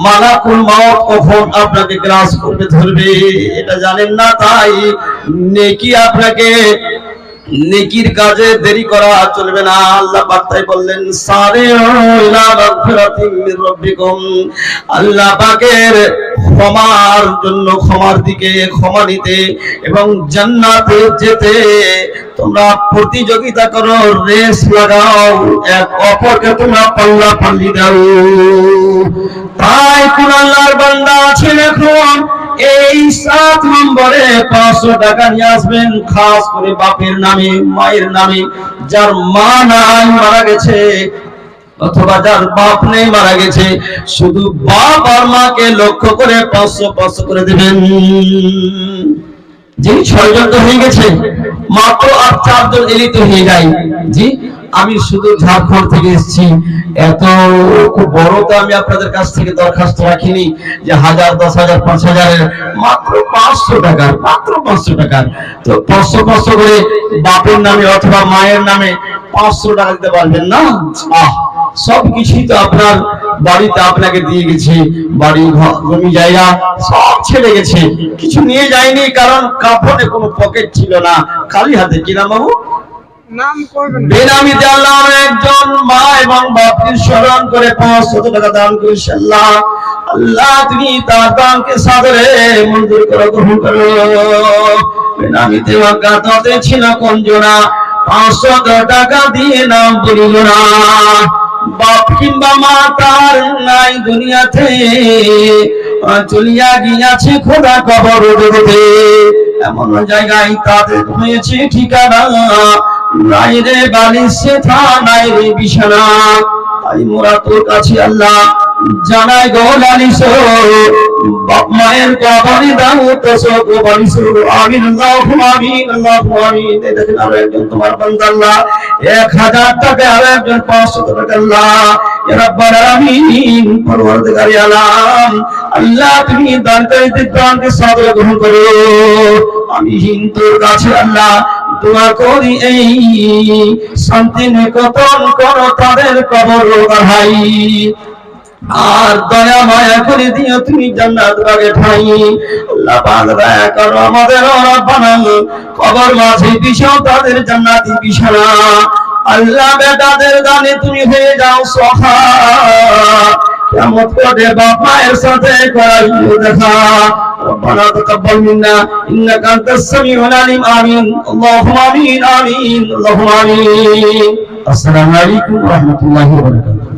মালাকুল মওত কখন আপনাকে গ্রাস করবে ধরবে এটা জানেন না। তাই নেকি আপনাকে, নেকির কাজে দেরি করা চলবে না। আল্লাহ পাক তাই বললেন সারিউ ইলা মাগফিরাতিন মির রাব্বিকুম। আল্লাহ পাকের ক্ষমার জন্য, ক্ষমার দিকে, ক্ষমা নিতে এবং জান্নাতে যেতে তোমরা প্রতিযোগিতা করো, রেস লাগাও, এক অপরকে তোমরা পাল্লা পাল্লি দাও। তাই কোন আল্লাহর বান্দা আছেন এখন এই 7 নম্বরে 500 টাকা নিয়ে আসবেন, খাস করে বাপের নামে, মায়ের নামে। যার মা নাই, মারা গেছে, অথবা যার বাপ নেই, মারা গেছে, শুধু বাপ আর মাকে লক্ষ্য করে 500 করে দেবেন। জি 6 জন তো হয়ে গেছে, মাত্র আর 4 জন এলি তো হয়ে যায়। জি আমি শুধু ঝাড়খণ্ড থেকে এসেছি, এত খুব বড় তো আমি আপনাদের কাছ থেকে দরখাস্ত রাখিনি যে 1000, 10,000, 5,000 মাত্র 500 টাকার, মাত্র 500 টাকার। তো 500 করে বাপের নামে অথবা মায়ের নামে 500 টাকা দিতে পারবেন না? সবকিছুই তো আপনার বাড়িতে আপনাকে দিয়ে গেছে, বাড়ি ঘর জমি জায়গা সব ছেড়ে গেছে, কিছু নিয়ে যায়নি, কারণ কাপড়ে কোনো পকেট ছিল না, খালি হাতে। কি নাম বাবু? বেনামিতে আল্লাহ একজন মা এবং বাপকে স্মরণ করে 500 টাকা দান করেছে। আল্লাহ তুমি তার দানকে সাদরে মঞ্জুর করো, গ্রহণ করো। বেনামিতে অজ্ঞাততে ছিল কঞ্জনা, 500 টাকা দিয়ে নাম বলিল না। বাপ কিংবা মা তার নাই দুনিয়াতে, চলিয়া গিয়াছে খোদা কবর জগতে। এমন জায়গায় তাদের হয়েছে ঠিকানা, নাই রে বালিশ সেথা, নাই রে বিছানা। তাই মোরা তোর কাছে আল্লাহ জানাই গো লালিসো বাপ মায়ের কবরে দাও তো সব বালিসো আমিন আল্লাহুম্মা আমিন আল্লাহুম্মা আমিন। দেখেন আর একজন তোমার বান্দা আল্লাহ 1000 টাকা আর একজন 500 টাকা আল্লাহ ইয়া রাব্বাল আলামিন পরওয়ারদিগারে আলাম আল্লাহ তুমি দানকারীদের দানকে সাদরে গ্রহণ করো। আমি হিন্দুর কাছে আল্লাহ দোয়া করি এই শান্তি নিকেতন করো তাদের কবর বাড়াই আর দয়া মায়া করে দিও তুমি জান্নাত বাগে ঠাই। আল্লাহ পাক দয়া করো আমাদের রব্বানা কবর মাঝে বিছাও তাদের জান্নাতি বিছানা। আল্লাহ বেটাদের দানে তুমি হয়ে যাও সহায় কিয়ামত করে বাপ মায়ের সাথে করাইও দেখা। ربنا تقبل منا انك انت السميع العليم امين اللهم امين امين اللهم امين। السلام عليكم ورحمه الله وبركاته।